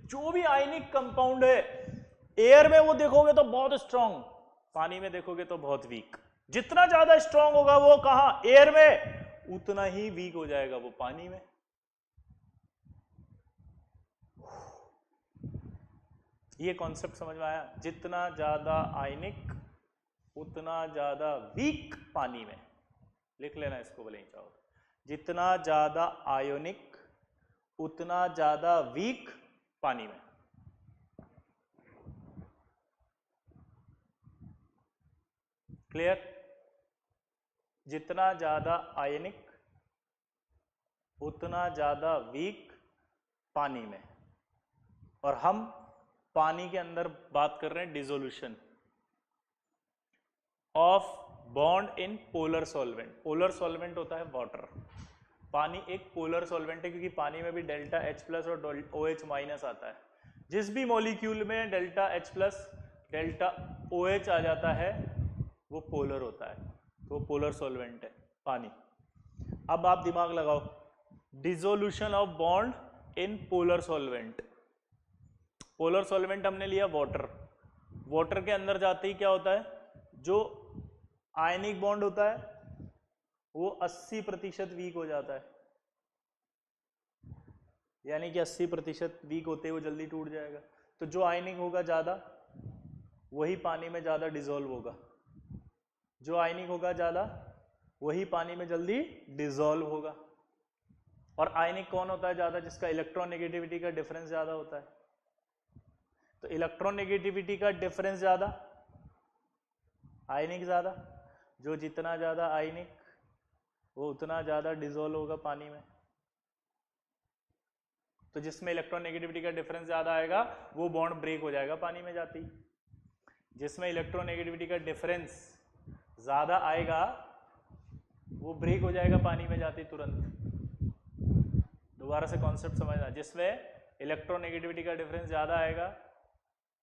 Speaker 1: जो भी आयनिक कंपाउंड है एयर में वो देखोगे तो बहुत स्ट्रांग, पानी में देखोगे तो बहुत वीक। जितना ज्यादा स्ट्रांग होगा वो कहां एयर में, उतना ही वीक हो जाएगा वो पानी में। ये कॉन्सेप्ट समझ में आया? जितना ज्यादा आयनिक उतना ज्यादा वीक पानी में। लिख लेना इसको भले ही चाहो। जितना ज्यादा आयोनिक उतना ज्यादा वीक पानी में। क्लियर? जितना ज्यादा आयनिक उतना ज्यादा वीक पानी में। और हम पानी के अंदर बात कर रहे हैं dissolution of bond in polar solvent. Polar solvent होता है वाटर। पानी एक पोलर सॉल्वेंट है क्योंकि पानी में भी डेल्टा H+ और OH- आता है। जिस भी मॉलिक्यूल में डेल्टा H+ डेल्टा OH आ जाता है वो पोलर होता है, तो वो पोलर सॉल्वेंट है पानी। अब आप दिमाग लगाओ, dissolution of bond in polar solvent. Polar solvent हमने लिया वाटर। वाटर के अंदर जाते ही क्या होता है, जो आयनिक बॉन्ड होता है वो 80% वीक हो जाता है। यानी कि 80% वीक होते हुए जल्दी टूट जाएगा। तो जो आयनिक होगा ज्यादा वही पानी में ज्यादा डिसॉल्व होगा। जो आयनिक होगा ज्यादा वही पानी में जल्दी डिसॉल्व होगा। और आयनिक कौन होता है ज्यादा? जिसका इलेक्ट्रॉनेगेटिविटी का डिफरेंस ज्यादा होता है। तो इलेक्ट्रॉनेगेटिविटी का डिफरेंस ज्यादा, आयनिक ज्यादा। जो जितना ज्यादा आयनिक वो उतना ज्यादा डिसॉल्व होगा पानी में। तो जिसमें इलेक्ट्रॉनेगेटिविटी का डिफरेंस ज्यादा आएगा वो बॉन्ड ब्रेक हो जाएगा पानी में जाती। जिसमें इलेक्ट्रॉनेगेटिविटी का डिफरेंस ज्यादा आएगा वो ब्रेक हो जाएगा पानी में जाती तुरंत। दोबारा से कॉन्सेप्ट समझना, जिसमें इलेक्ट्रोनेगेटिविटी का डिफरेंस ज़्यादा आएगा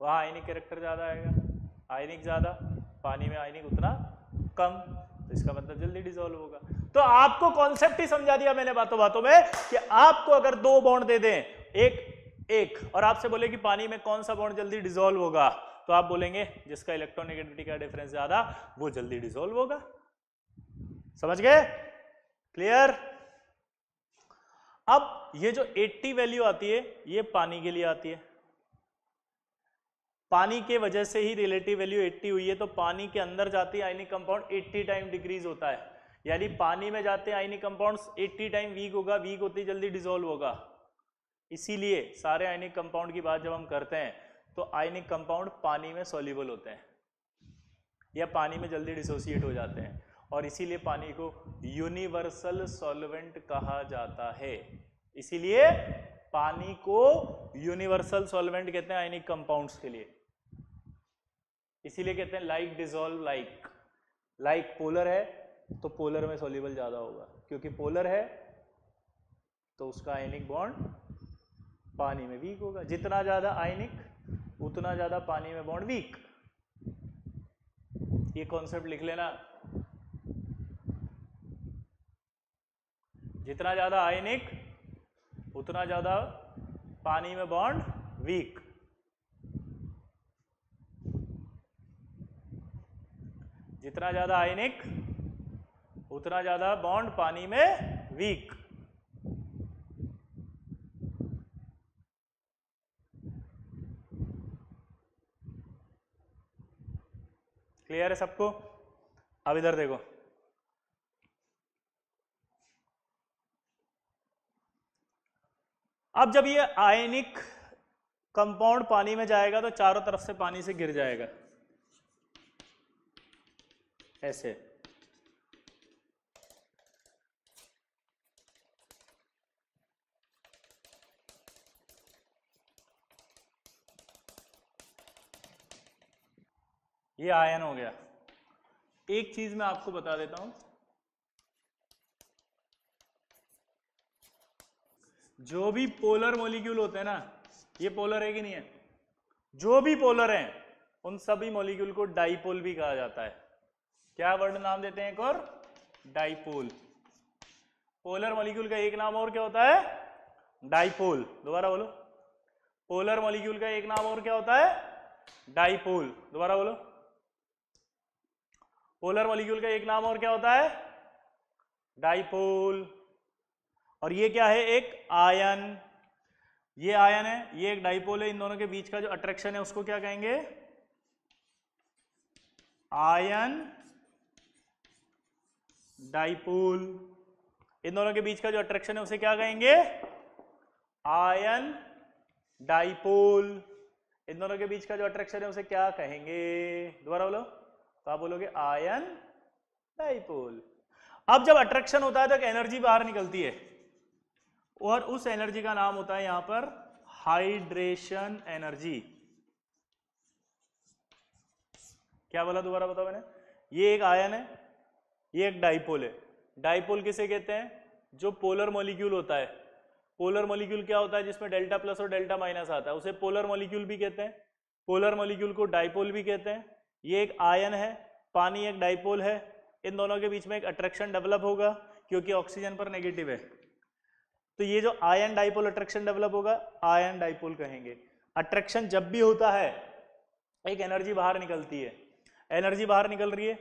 Speaker 1: वहाँ आयनिक कैरेक्टर ज़्यादा आएगा। आयनिक ज़्यादा, पानी में आयनिक उतना कम, तो इसका मतलब जल्दी डिसॉल्व होगा। तो आपको कॉन्सेप्ट ही समझा दिया मैंने बातों बातों में कि आपको अगर दो बॉन्ड दे दें, एक और आपसे बोले कि पानी में कौन सा बॉन्ड जल्दी डिसॉल्व होगा, तो आप बोलेंगे जिसका इलेक्ट्रोनेगेटिविटी का डिफरेंस ज्यादा वो जल्दी डिसॉल्व होगा। समझ गए? क्लियर? अब ये जो 80 वैल्यू आती है ये पानी के लिए आती है। पानी के वजह से ही रिलेटिव वैल्यू 80 हुई है, तो पानी के अंदर जाते आयनिक कंपाउंड 80 टाइम डिक्रीज होता है। यानी पानी में जाते आयनिक कंपाउंड्स 80 टाइम वीक होगा, वीक होते ही जल्दी डिसॉल्व होगा। इसीलिए सारे आयनिक कंपाउंड की बात जब हम करते हैं तो आयनिक कंपाउंड पानी में सॉल्युबल होते हैं या पानी में जल्दी डिसोसिएट हो जाते हैं। और इसीलिए पानी को यूनिवर्सल सॉल्वेंट कहा जाता है। इसीलिए पानी को यूनिवर्सल सॉल्वेंट कहते हैं आयनिक कंपाउंड्स के लिए। इसीलिए कहते हैं like dissolve like. Like polar है तो पोलर में सॉल्युबल ज्यादा होगा, क्योंकि पोलर है तो उसका आयनिक बॉन्ड पानी में वीक होगा। जितना ज्यादा आयनिक उतना ज्यादा पानी में बॉन्ड वीक। ये कॉन्सेप्ट लिख लेना। जितना ज्यादा आयनिक उतना ज्यादा पानी में बॉन्ड वीक। जितना ज्यादा आयनिक उतना ज्यादा बॉन्ड पानी में वीक। क्लियर है सबको? अब इधर देखो, अब जब ये आयनिक कंपाउंड पानी में जाएगा तो चारों तरफ से पानी से गिर जाएगा ऐसे। ये आयन हो गया। एक चीज मैं आपको बता देता हूं, जो भी पोलर मॉलिक्यूल होते हैं ना, ये पोलर है कि नहीं है? जो भी पोलर हैं उन सभी मॉलिक्यूल को डाइपोल भी कहा जाता है। क्या वर्ड नाम देते हैं एक और? डाइपोल। पोलर मॉलिक्यूल का एक नाम और क्या होता है? डाइपोल। दोबारा बोलो, पोलर मॉलिक्यूल का एक नाम और क्या होता है? डाइपोल। दोबारा बोलो, पोलर मॉलिक्यूल का एक नाम और क्या होता है? डाइपोल। और ये क्या है? एक आयन। ये आयन है, ये एक डाइपोल है। इन दोनों के बीच का जो अट्रैक्शन है उसको क्या कहेंगे? Ion dipole. इन दोनों के बीच का जो अट्रैक्शन है उसे क्या कहेंगे? Ion dipole. इन दोनों के बीच का जो अट्रैक्शन है उसे क्या कहेंगे? दोबारा बोलो, तो आप बोलोगे आयन डाइपोल। अब जब अट्रैक्शन होता है तो एक एनर्जी बाहर निकलती है और उस एनर्जी का नाम होता है यहां पर हाइड्रेशन एनर्जी। क्या बोला? दोबारा बताओ मैंने। ये एक आयन है, ये एक डाइपोल है। डाइपोल किसे कहते हैं? जो पोलर मॉलिक्यूल होता है। पोलर मॉलिक्यूल क्या होता है? जिसमें डेल्टा प्लस और डेल्टा माइनस आता है, उसे पोलर मॉलिक्यूल भी कहते हैं। पोलर मॉलिक्यूल को डाइपोल भी कहते हैं। ये एक आयन है, पानी एक डाइपोल है। इन दोनों के बीच में एक अट्रैक्शन डेवलप होगा क्योंकि ऑक्सीजन पर नेगेटिव है, तो ये जो आयन डाइपोल अट्रैक्शन डेवलप होगा आयन डाइपोल कहेंगे। अट्रैक्शन जब भी होता है एक एनर्जी बाहर निकलती है। एनर्जी बाहर निकल रही है,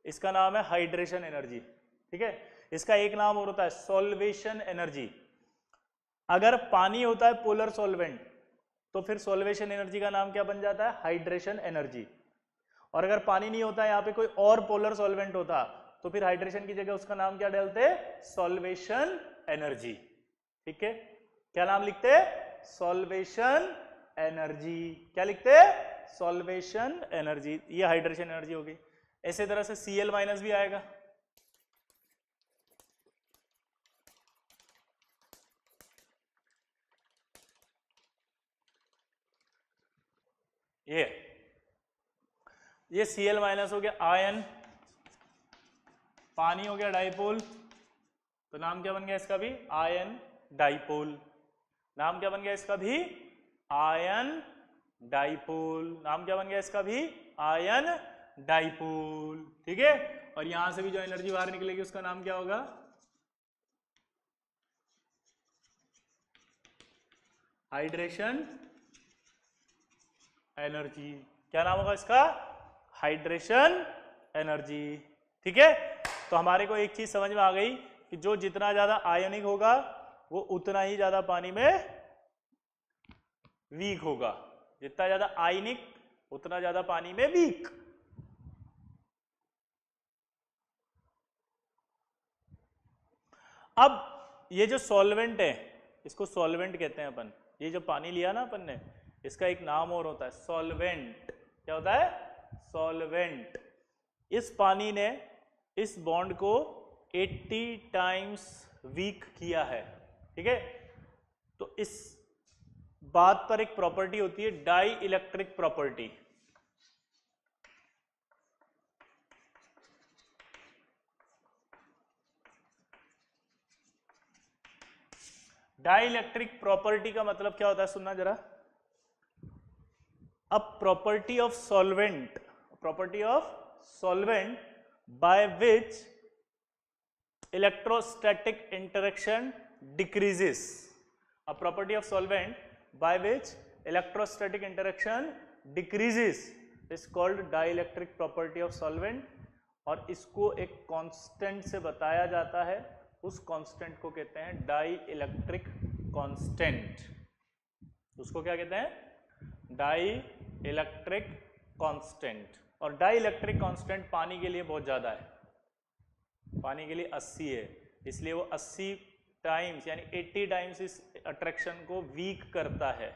Speaker 1: इसका नाम है हाइड्रेशन एनर्जी। ठीक है, इसका एक नाम और होता है सॉल्वेशन एनर्जी। अगर पानी होता है पोलर सॉल्वेंट तो फिर सॉल्वेशन एनर्जी का नाम क्या बन जाता है? Hydration energy. और अगर पानी नहीं होता है, यहाँ पे कोई और पोलर सॉल्वेंट होता तो फिर हाइड्रेशन की जगह उसका नाम क्या डालते? Solvation energy. ठीक है, क्या नाम लिखते? Solvation energy. क्या लिखते? Solvation energy. ये हाइड्रेशन एनर्जी होगी। ऐसे तरह से Cl माइनस भी आएगा। ये Cl माइनस हो गया आयन, पानी हो गया डाइपोल, तो नाम क्या बन गया इसका भी? Ion dipole. नाम क्या बन गया इसका भी? Ion dipole. नाम क्या बन गया इसका भी? Ion dipole. ठीक है, और यहां से भी जो एनर्जी बाहर निकलेगी उसका नाम क्या होगा? Hydration energy. क्या नाम होगा इसका? Hydration energy. ठीक है, तो हमारे को एक चीज समझ में आ गई कि जो जितना ज्यादा आयनिक होगा वो उतना ही ज्यादा पानी में वीक होगा। जितना ज्यादा आयनिक उतना ज्यादा पानी में वीक। अब ये जो सॉल्वेंट है इसको सॉल्वेंट कहते हैं अपन। ये जो पानी लिया ना अपन ने, इसका एक नाम और होता है सॉल्वेंट। क्या होता है? सॉल्वेंट। इस पानी ने इस बॉन्ड को 80 टाइम्स वीक किया है, ठीक है। तो इस बात पर एक प्रॉपर्टी होती है dielectric property. Dielectric property का मतलब क्या होता है, सुनना जरा। A property of solvent, property of solvent by which electrostatic interaction decreases. A property of solvent by which electrostatic interaction decreases is called dielectric property of solvent. और इसको एक कांस्टेंट से बताया जाता है, उस कांस्टेंट को कहते हैं डाई इलेक्ट्रिक कांस्टेंट। उसको क्या कहते हैं, डाई इलेक्ट्रिक कांस्टेंट। और डाई इलेक्ट्रिक कांस्टेंट पानी के लिए बहुत ज्यादा है, पानी के लिए 80 है, इसलिए वो 80 टाइम्स यानी 80 टाइम्स इस अट्रैक्शन को वीक करता है।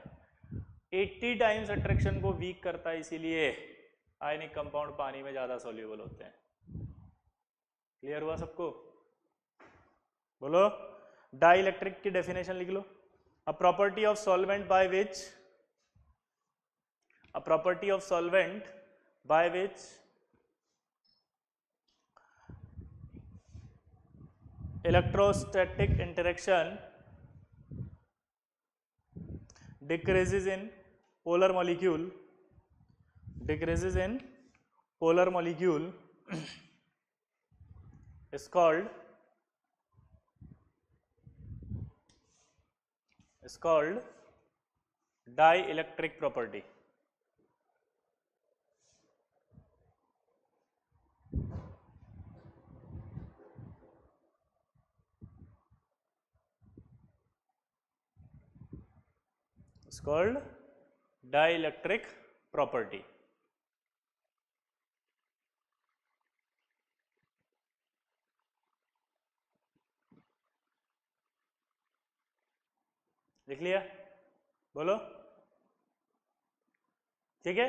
Speaker 1: 80 टाइम्स अट्रैक्शन को वीक करता है, इसीलिए आयनिक कंपाउंड पानी में ज्यादा सॉल्युबल होते हैं। क्लियर हुआ सबको? बोलो, डाई इलेक्ट्रिक की डेफिनेशन लिख लो। A property of solvent by which, a property of solvent by which electrostatic interaction decreases in polar molecule, decreases in polar molecule is called dielectric property. It's called dielectric property. लिख लिया? बोलो, ठीक है।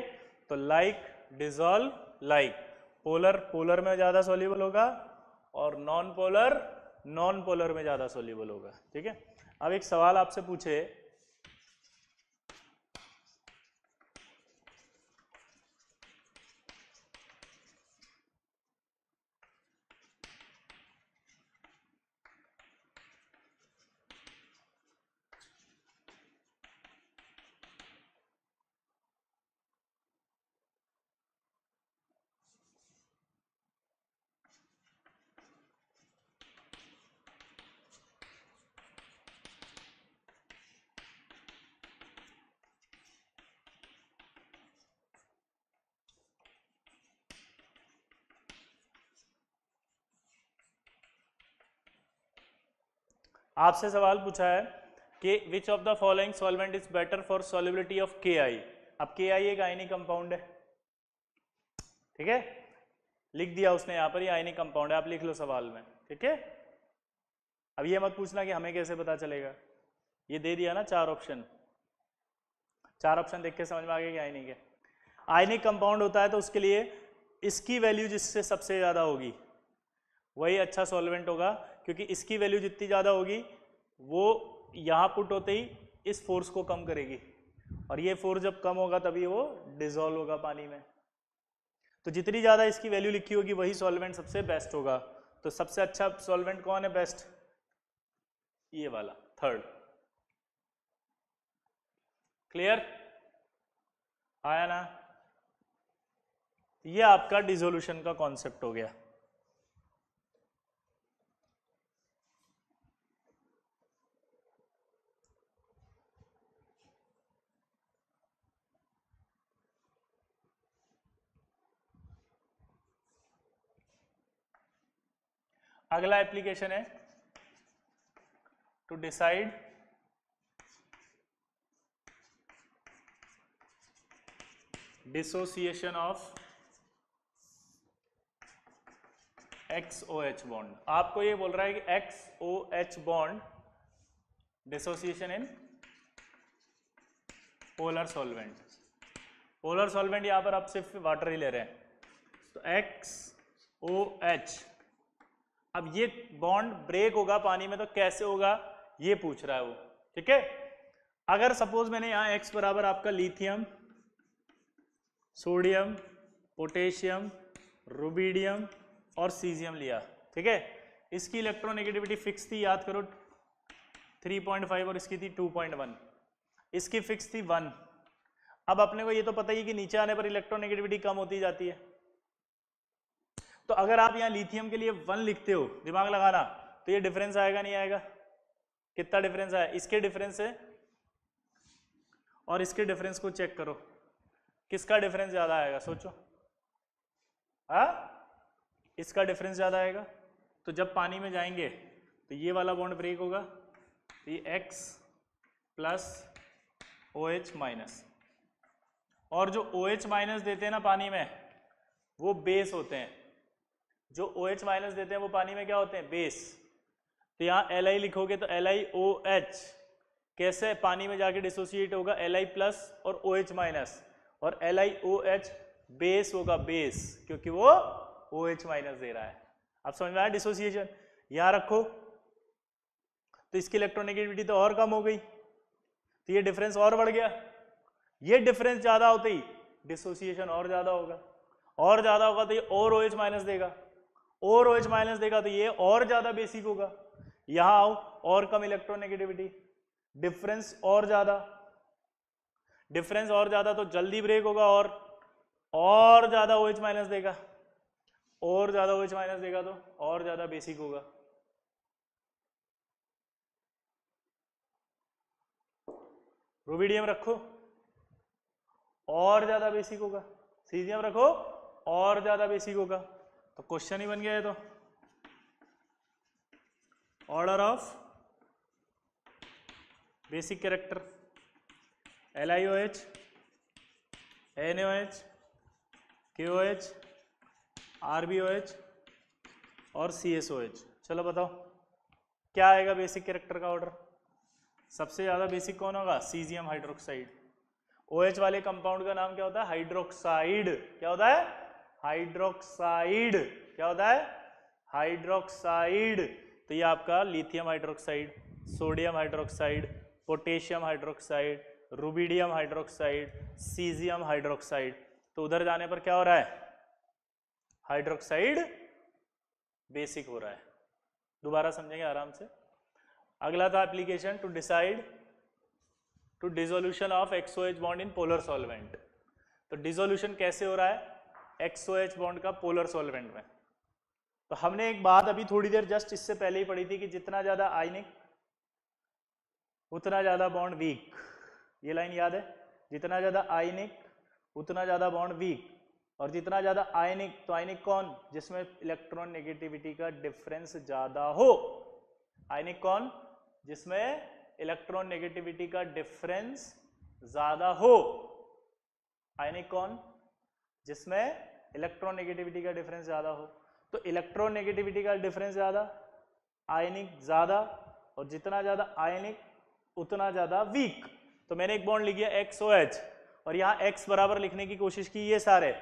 Speaker 1: तो like dissolve like, polar polar में ज्यादा सॉल्युबल होगा और नॉन पोलर में ज्यादा सॉल्युबल होगा, ठीक है। अब एक सवाल आपसे पूछे, आपसे सवाल पूछा है कि which of the following solvent is better for solubility of KI। अब KI एक आयनिक कंपाउंड है, ठीक है, लिख दिया उसने यहाँ पर, ये आयनिक कंपाउंड है, आप लिख लो सवाल में, ठीक है। अब ये मत पूछना कि हमें कैसे पता चलेगा, ये दे दिया ना 4 ऑप्शन, 4 ऑप्शन देख के समझ में आ गया कि आयनिक है। आयनिक कंपाउंड होता है तो उसके लिए इसकी वैल्यू जिससे सबसे ज्यादा होगी वही अच्छा सॉल्वेंट होगा, क्योंकि इसकी वैल्यू जितनी ज्यादा होगी वो यहां पुट होते ही इस फोर्स को कम करेगी, और ये फोर्स जब कम होगा तभी वो डिसॉल्व होगा पानी में। तो जितनी ज्यादा इसकी वैल्यू लिखी होगी वही सॉल्वेंट सबसे बेस्ट होगा। तो सबसे अच्छा सॉल्वेंट कौन है बेस्ट, ये वाला थर्ड। क्लियर आया ना? ये आपका डिसोल्यूशन का कॉन्सेप्ट हो गया। अगला एप्लीकेशन है to decide dissociation of XOH bond. आपको ये बोल रहा है कि XOH bond dissociation in polar solvent. Polar solvent यहां पर आप सिर्फ वाटर ही ले रहे हैं, तो XOH अब ये बॉन्ड ब्रेक होगा पानी में तो कैसे होगा ये पूछ रहा है वो, ठीक है। अगर सपोज मैंने यहाँ x बराबर आपका लिथियम, सोडियम, पोटेशियम, रुबिडियम और सीजियम लिया, ठीक है। इसकी इलेक्ट्रोनेगेटिविटी फिक्स थी, याद करो 3.5 और इसकी थी 2.1, इसकी फिक्स थी 1। अब अपने को ये तो पता ही कि नीचे आने पर इलेक्ट्रोनेगेटिविटी कम होती जाती है, तो अगर आप यहाँ लिथियम के लिए 1 लिखते हो, दिमाग लगाना, तो ये डिफरेंस आएगा नहीं आएगा? कितना डिफरेंस आया? इसके डिफरेंस से और इसके डिफरेंस को चेक करो, किसका डिफरेंस ज्यादा आएगा? सोचो। हाँ, इसका डिफरेंस ज्यादा आएगा। तो जब पानी में जाएंगे तो ये वाला बॉन्ड ब्रेक होगा, तो ये X प्लस OH माइनस, और जो OH माइनस देते हैं ना पानी में, वो बेस होते हैं। जो OH माइनस देते हैं वो पानी में क्या होते हैं? बेस। तो यहाँ Li लिखोगे तो LiOH कैसे पानी में जाके डिसोसिएट होगा? Li प्लस और OH माइनस, और LiOH बेस होगा, बेस, क्योंकि वो OH माइनस दे रहा है। अब समझ में आया डिसोसिएशन? यहाँ रखो तो इसकी इलेक्ट्रोनेगेटिविटी तो और कम हो गई, तो ये डिफरेंस और बढ़ गया। ये डिफरेंस ज्यादा होते ही डिसोसिएशन और ज्यादा होगा, और ज्यादा होगा तो ये और OH माइनस देगा, और OH माइनस देगा तो ये और ज्यादा बेसिक होगा। यहां आओ, और कम इलेक्ट्रोनेगेटिविटी, डिफरेंस और ज्यादा, डिफरेंस और ज्यादा तो जल्दी ब्रेक होगा, और ज्यादा OH माइनस देगा, और ज्यादा OH माइनस देगा तो और ज्यादा बेसिक होगा। रुबिडियम रखो और ज्यादा बेसिक होगा, सीजियम रखो और ज्यादा बेसिक होगा, तो क्वेश्चन ही बन गया है। तो order of basic character LiOH, NaOH, KOH, RbOH और CSOH। चलो बताओ क्या आएगा बेसिक कैरेक्टर का ऑर्डर? सबसे ज्यादा बेसिक कौन होगा? Caesium hydroxide. OH वाले कंपाउंड का नाम क्या होता है? हाइड्रोक्साइड। क्या होता है? हाइड्रोक्साइड। क्या होता है? हाइड्रोक्साइड। तो ये आपका lithium hydroxide, sodium hydroxide, potassium hydroxide, rubidium hydroxide, caesium hydroxide. तो उधर जाने पर क्या हो रहा है? हाइड्रोक्साइड बेसिक हो रहा है। दोबारा समझेंगे आराम से। अगला था application to decide to dissolution of XOH bond in polar solvent. तो डिसोल्यूशन कैसे हो रहा है XOH बॉन्ड का पोलर सॉल्वेंट में? तो हमने एक बात अभी थोड़ी देर जस्ट इससे पहले ही पढ़ी थी कि जितना ज्यादा आयनिक उतना ज्यादा बॉन्ड वीक। ये लाइन याद है? जितना ज्यादा आयनिक उतना ज्यादा बॉन्ड वीक, और जितना ज्यादा आयनिक, तो आयनिक कौन? जिसमें इलेक्ट्रॉन नेगेटिविटी का डिफरेंस ज्यादा हो। आयनिक कौन? जिसमें इलेक्ट्रॉन नेगेटिविटी का डिफरेंस ज्यादा हो। आयनिक कौन? जिसमें इलेक्ट्रॉन नेगेटिविटी का डिफरेंस ज्यादा हो। तो इलेक्ट्रॉन नेगेटिविटी का डिफरेंस ज्यादा, आयनिक ज्यादा, और जितना ज्यादा आयनिक उतना ज्यादा वीक। तो मैंने एक बॉन्ड लिख दिया XOH, और यहाँ X बराबर लिखने की कोशिश की ये सारे,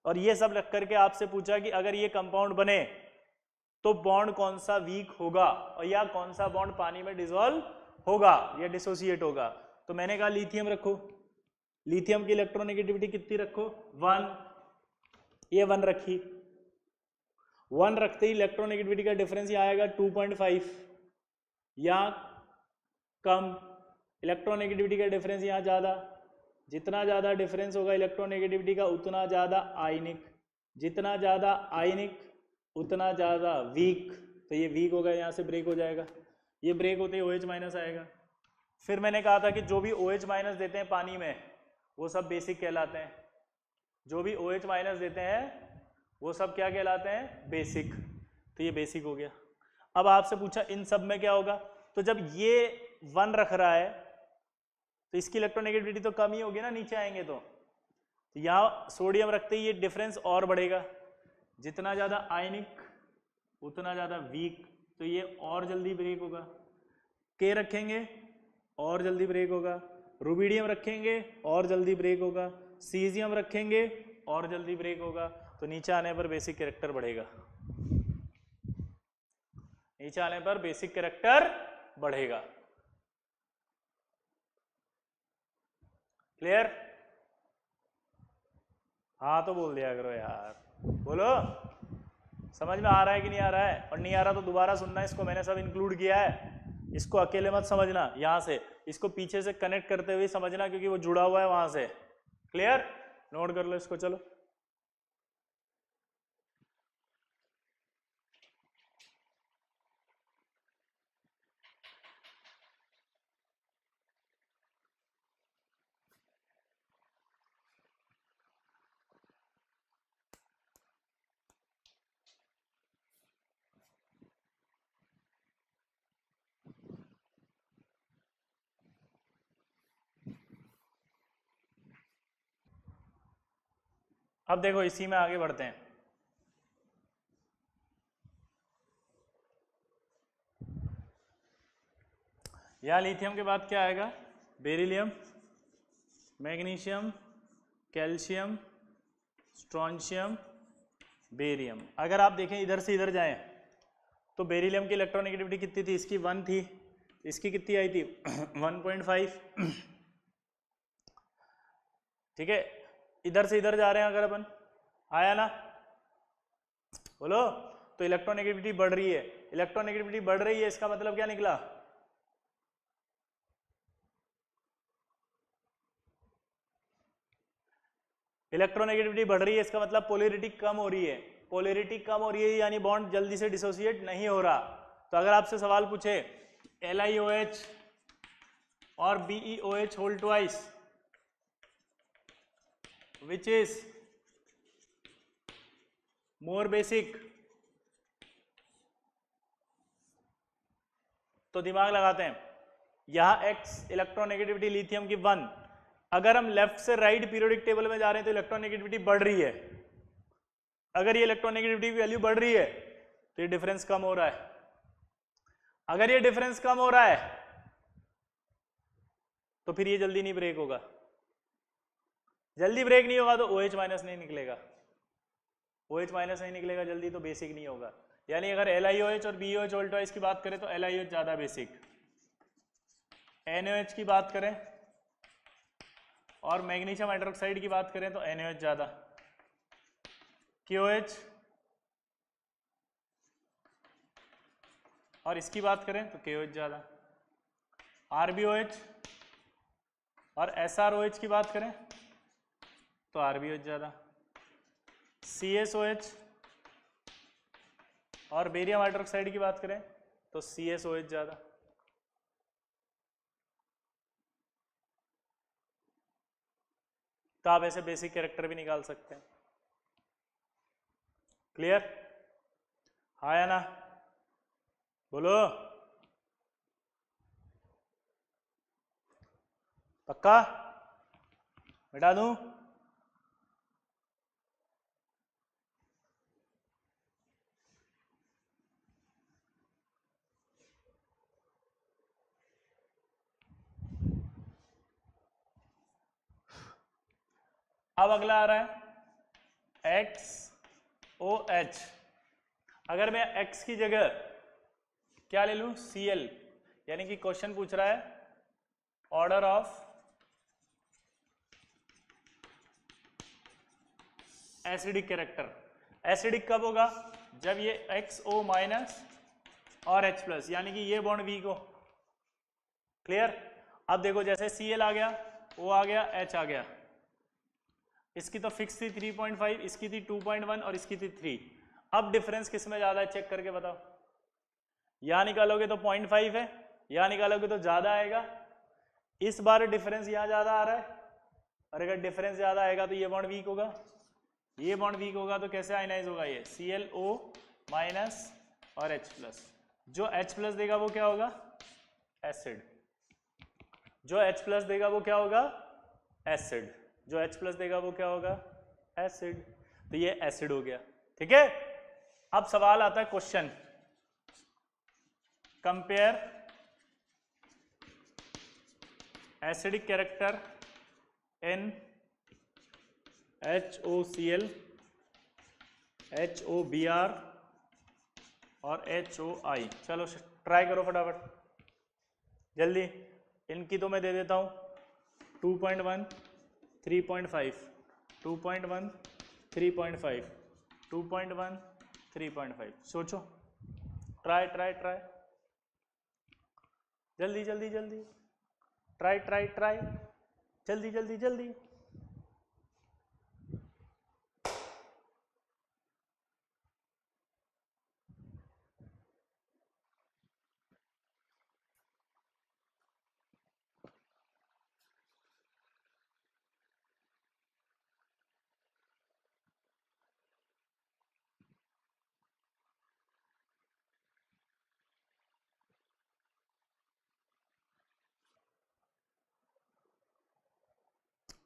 Speaker 1: और ये सब रख करके आपसे पूछा कि अगर ये कंपाउंड बने तो बॉन्ड कौन सा वीक होगा, और या कौन सा बॉन्ड पानी में डिसॉल्व होगा या डिसोसिएट होगा। तो मैंने कहा लिथियम रखो, लिथियम की इलेक्ट्रोनेगेटिविटी कितनी रखो? 1। ये 1 रखी, 1 रखते ही इलेक्ट्रोनेगेटिविटी का डिफरेंस यहाँ आएगा 2.5, या कम। इलेक्ट्रोनेगेटिविटी का डिफरेंस यहाँ ज्यादा, जितना ज्यादा डिफरेंस होगा इलेक्ट्रोनेगेटिविटी का उतना ज्यादा आयनिक, जितना ज्यादा आयनिक उतना ज्यादा वीक। तो ये वीक होगा, यहाँ से ब्रेक हो जाएगा, ये ब्रेक होते ही OH माइनस आएगा। फिर मैंने कहा था कि जो भी OH माइनस देते हैं पानी में वो सब बेसिक कहलाते हैं। जो भी OH माइनस देते हैं वो सब क्या कहलाते हैं? बेसिक। तो ये बेसिक हो गया। अब आपसे पूछा इन सब में क्या होगा? तो जब ये 1 रख रहा है तो इसकी इलेक्ट्रोनेगेटिविटी तो कम ही होगी ना, नीचे आएंगे तो यहाँ सोडियम रखते ही ये डिफरेंस और बढ़ेगा। जितना ज्यादा आयनिक उतना ज्यादा वीक, तो ये और जल्दी ब्रेक होगा। K रखेंगे और जल्दी ब्रेक होगा, रुबिडियम रखेंगे और जल्दी ब्रेक होगा, सीजियम रखेंगे और जल्दी ब्रेक होगा। तो नीचे आने पर बेसिक कैरेक्टर बढ़ेगा। नीचे आने पर बेसिक कैरेक्टर बढ़ेगा। क्लियर? हाँ तो बोल दिया करो यार, बोलो समझ में आ रहा है कि नहीं आ रहा है, और नहीं आ रहा तो दोबारा सुनना, इसको मैंने सब इंक्लूड किया है, इसको अकेले मत समझना, यहाँ से इसको पीछे से कनेक्ट करते हुए समझना क्योंकि वो जुड़ा हुआ है वहां से। क्लियर? नोट कर लो इसको। चलो अब देखो इसी में आगे बढ़ते हैं। यहाँ लिथियम के बाद क्या आएगा? Beryllium, magnesium, calcium, strontium, barium. अगर आप देखें इधर से इधर जाएं तो बेरिलियम की इलेक्ट्रोनेगेटिविटी कितनी थी? इसकी 1 थी, इसकी कितनी आई थी? 1.5। ठीक है, इधर से इधर जा रहे हैं अगर अपन, आया ना? बोलो। तो इलेक्ट्रोनेगेटिविटी बढ़ रही है, इलेक्ट्रोनेगेटिविटी बढ़ रही है, इसका मतलब क्या निकला? इलेक्ट्रोनेगेटिविटी बढ़ रही है, इसका मतलब पोलैरिटी कम हो रही है। पोलैरिटी कम हो रही है यानी बॉन्ड जल्दी से डिसोसिएट नहीं हो रहा। तो अगर आपसे सवाल पूछे LiOH और BeOH whole twice which is more basic, तो दिमाग लगाते हैं। यहां X इलेक्ट्रोनेगेटिविटी लिथियम की 1, अगर हम लेफ्ट से राइट पीरियोडिक टेबल में जा रहे हैं तो इलेक्ट्रोनेगेटिविटी बढ़ रही है। अगर ये इलेक्ट्रोनेगेटिविटी की वैल्यू बढ़ रही है तो ये डिफरेंस कम हो रहा है। अगर ये डिफरेंस कम हो रहा है तो फिर ये जल्दी नहीं ब्रेक होगा। जल्दी ब्रेक नहीं होगा तो OH माइनस नहीं निकलेगा, OH माइनस नहीं निकलेगा जल्दी तो बेसिक नहीं होगा। यानी अगर LiOH और BeOH होल ट्वाइस की बात करें तो LiOH ज्यादा बेसिक, NaOH की बात करें और मैग्नीशियम हाइड्रोक्साइड की बात करें तो NaOH ज्यादा, KOH और इसकी बात करें तो KOH ज्यादा, RbOH और SrOH की बात करें तो RbOH ज्यादा, CSOH और बेरियम हाइड्रोक्साइड की बात करें तो CSOH ज्यादा। तो आप ऐसे बेसिक कैरेक्टर भी निकाल सकते हैं। क्लियर? हाँ या ना? बोलो। पक्का? मिटा दूं? अब अगला आ रहा है XOH। अगर मैं X की जगह क्या ले लूं? Cl, यानी कि क्वेश्चन पूछ रहा है order of acidic character. Acidic कब होगा? जब ये XO माइनस और H प्लस, यानी कि ये बॉन्ड वीक हो। क्लियर? अब देखो जैसे Cl आ गया, O आ गया, H आ गया, इसकी तो फिक्स थी 3.5, इसकी थी 2.1 और इसकी थी 3। अब डिफरेंस किस में ज्यादा है चेक करके बताओ। यहां निकालोगे तो 0.5 है, यहां निकालोगे तो ज्यादा आएगा। इस बार डिफरेंस यहां ज्यादा आ रहा है, और अगर डिफरेंस ज्यादा आएगा तो ये बॉन्ड वीक होगा, ये बॉन्ड वीक होगा तो कैसे आयनाइज होगा? ये ClO माइनस और H प्लस। जो H प्लस देगा वो क्या होगा? एसिड। जो H प्लस देगा वो क्या होगा? एसिड। जो H प्लस देगा वो क्या होगा? एसिड। तो ये एसिड हो गया। ठीक है, अब सवाल आता है question, compare acidic character in HOCl, HOBr और HOI। चलो ट्राई करो फटाफट जल्दी। इनकी तो मैं दे देता हूँ 2.1 3.5 2.1 3.5 2.1 3.5। सोचो, ट्राई ट्राई ट्राई, जल्दी जल्दी जल्दी, ट्राई ट्राई ट्राई, जल्दी जल्दी जल्दी।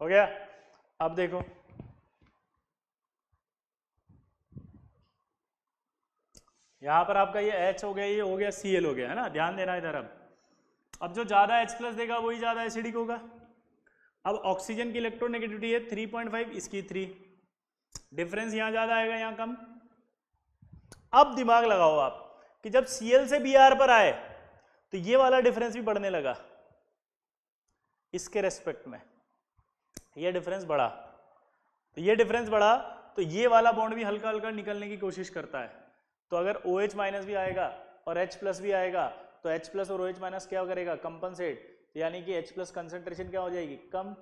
Speaker 1: हो गया? अब देखो, यहां पर आपका ये H हो गया, ये हो गया Cl हो गया, है ना। ध्यान देना इधर। अब जो ज्यादा H प्लस देगा वही ज्यादा एसिडिक होगा। अब ऑक्सीजन की इलेक्ट्रोनेगेटिविटी है 3.5, इसकी 3, डिफरेंस यहां ज्यादा आएगा, यहां कम। अब दिमाग लगाओ आप कि जब Cl से Br पर आए तो ये वाला डिफरेंस भी बढ़ने लगा इसके रेस्पेक्ट में, ये डिफरेंस बढ़ा, तो ये डिफरेंस बढ़ा तो ये वाला बॉन्ड भी हल्का हल्का निकलने की कोशिश करता है। तो अगर OH माइनस भी आएगा और H प्लस भी आएगा तो H प्लस और OH माइनस क्या करेगा, कंपनसेट, यानी कि H प्लस कंसेंट्रेशन क्या हो जाएगी, कम,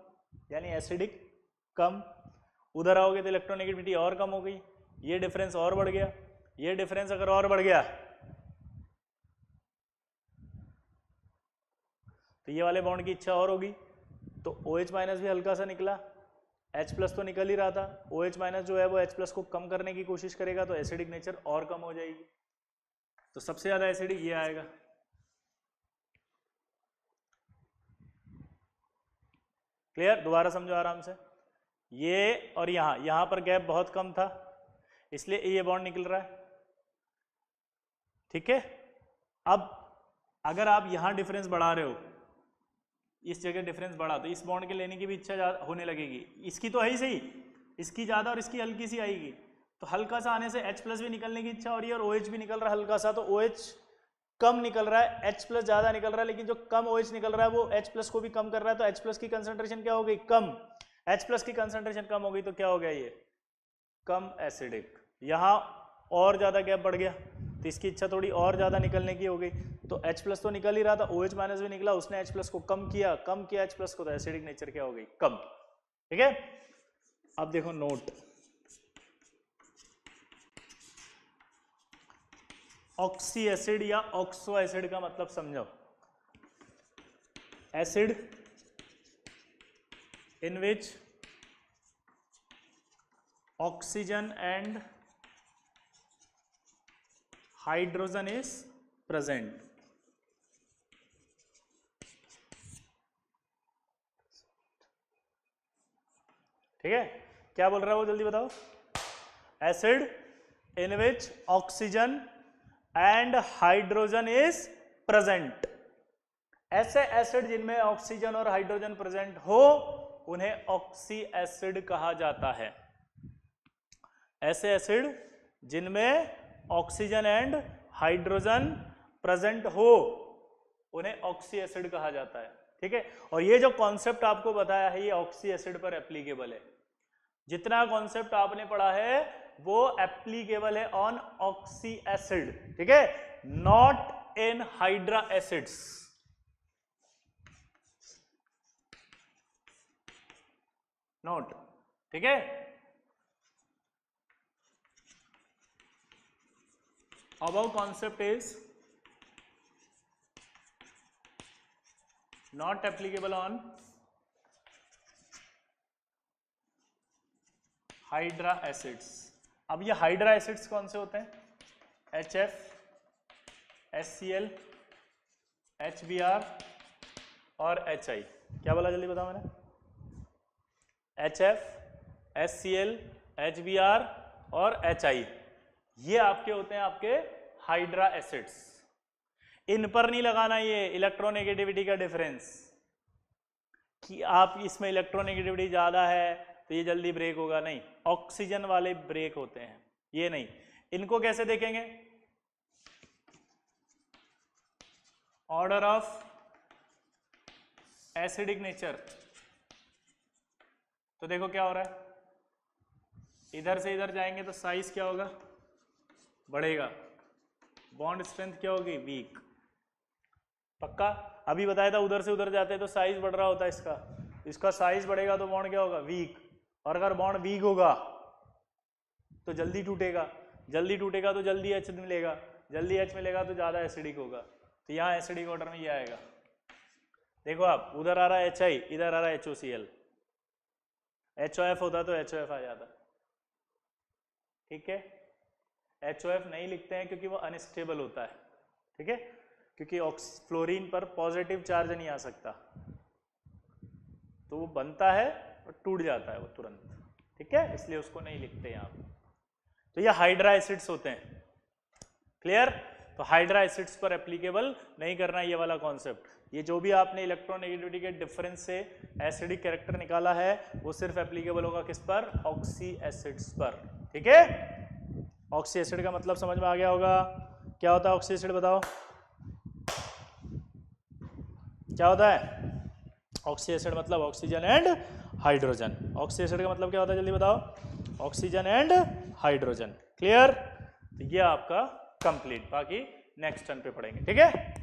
Speaker 1: यानी एसिडिक कम। उधर आओगे तो इलेक्ट्रोनेगेटिविटी और कम हो गई, ये डिफरेंस और बढ़ गया। ये डिफरेंस अगर और बढ़ गया तो ये वाले बॉन्ड की इच्छा और होगी, तो OH माइनस भी हल्का सा निकला, H प्लस तो निकल ही रहा था, OH माइनस जो है वो H प्लस को कम करने की कोशिश करेगा तो एसिडिक नेचर और कम हो जाएगी। तो सबसे ज्यादा एसिडिक ये आएगा। क्लियर? दोबारा समझो आराम से। ये और यहां पर गैप बहुत कम था इसलिए ये बॉन्ड निकल रहा है, ठीक है। अब अगर आप यहां डिफरेंस बढ़ा रहे हो, इस जगह डिफरेंस बढ़ा, तो इस बॉन्ड के लेने की भी इच्छा होने लगेगी। इसकी तो है ही सही, इसकी ज्यादा और इसकी हल्की सी आएगी, तो हल्का सा आने से H प्लस भी निकलने की इच्छा हो रही है और OH भी निकल रहा है हल्का सा, तो OH कम निकल रहा है, H प्लस ज्यादा निकल रहा है, लेकिन जो कम OH निकल रहा है वो H प्लस को भी कम कर रहा है, तो H प्लस की कंसेंट्रेशन क्या हो गई, कम। H प्लस की कंसेंट्रेशन कम हो गई तो क्या हो गया, ये कम एसिडिक। यहां और ज्यादा गैप बढ़ गया तो इसकी इच्छा थोड़ी और ज्यादा निकलने की हो गई, तो H प्लस तो निकल ही रहा था, OH माइनस भी निकला, उसने H प्लस को कम किया H प्लस को, तो एसिडिक नेचर क्या हो गई, कम। ठीक है। अब देखो नोट, ऑक्सी एसिड या ऑक्सो एसिड का मतलब समझो। Acid in which oxygen and hydrogen is present. ठीक है, क्या बोल रहा है वो, जल्दी बताओ। Acid in which oxygen and hydrogen is present. ऐसे एसिड जिनमें ऑक्सीजन और हाइड्रोजन प्रेजेंट हो उन्हें ऑक्सी एसिड कहा जाता है। ऐसे एसिड जिनमें ऑक्सीजन एंड हाइड्रोजन प्रेजेंट हो उन्हें ऑक्सी एसिड कहा जाता है। ठीक है, और ये जो कॉन्सेप्ट आपको बताया है ये ऑक्सी एसिड पर एप्लीकेबल है। जितना कॉन्सेप्ट आपने पढ़ा है वो एप्लीकेबल है ऑन ऑक्सी एसिड, ठीक है, not in hydra acids. Note, ठीक है। above concept is not applicable on hydra acids. अब ये हाइड्रा एसिड्स कौन से होते हैं, HF, HCl, HBr और HI। क्या बोला, जल्दी बताओ मैंने, HF, HCl, HBr और HI, ये आपके होते हैं आपके हाइड्रा एसिड्स। इन पर नहीं लगाना ये इलेक्ट्रोनेगेटिविटी का डिफरेंस कि आप इसमें इलेक्ट्रोनेगेटिविटी ज्यादा है तो ये जल्दी ब्रेक होगा, नहीं, ऑक्सीजन वाले ब्रेक होते हैं, ये नहीं। इनको कैसे देखेंगे, ऑर्डर ऑफ एसिडिक नेचर। तो देखो क्या हो रहा है, इधर से इधर जाएंगे तो साइज क्या होगा, बढ़ेगा, बॉन्ड स्ट्रेंथ क्या होगी, वीक। पक्का? अभी बताया था उधर से उधर जाते हैं तो साइज बढ़ रहा होता है इसका, इसका साइज बढ़ेगा तो बॉन्ड क्या होगा, वीक। और अगर बॉन्ड वीक होगा तो जल्दी टूटेगा, जल्दी टूटेगा तो जल्दी एच मिलेगा, जल्दी एच मिलेगा तो ज्यादा एसिडिक होगा। तो यहाँ एसिडिक ऑर्डर में ये आएगा। देखो आप, उधर आ रहा है HI, इधर आ रहा है HOCl, HOF होता तो HOF आ जाता। ठीक है, HOF नहीं लिखते हैं क्योंकि वो अनस्टेबल होता है। ठीक है, क्योंकि फ्लोरीन पर पॉजिटिव चार्ज नहीं आ सकता, तो वो बनता है और टूट जाता है वो तुरंत। ठीक है, इसलिए उसको नहीं लिखते यहाँ पे। तो ये हाइड्रा एसिड्स होते हैं। क्लियर? तो हाइड्रा एसिड्स पर एप्लीकेबल नहीं करना ये वाला कॉन्सेप्ट। ये जो भी आपने इलेक्ट्रोनेगेटिविटी के डिफरेंस से एसिडिक कैरेक्टर निकाला है वो सिर्फ एप्लीकेबल होगा किस पर, ऑक्सी एसिड्स पर। ठीक है, ऑक्सी एसिड का मतलब समझ में आ गया होगा। क्या होता है ऑक्सी एसिड, बताओ क्या होता है? ऑक्सी एसिड मतलब oxygen and hydrogen. Oxy acid का मतलब क्या होता है, जल्दी बताओ? Oxygen and hydrogen. क्लियर? तो ये आपका कंप्लीट, बाकी नेक्स्ट टर्न पे पढ़ेंगे। ठीक है।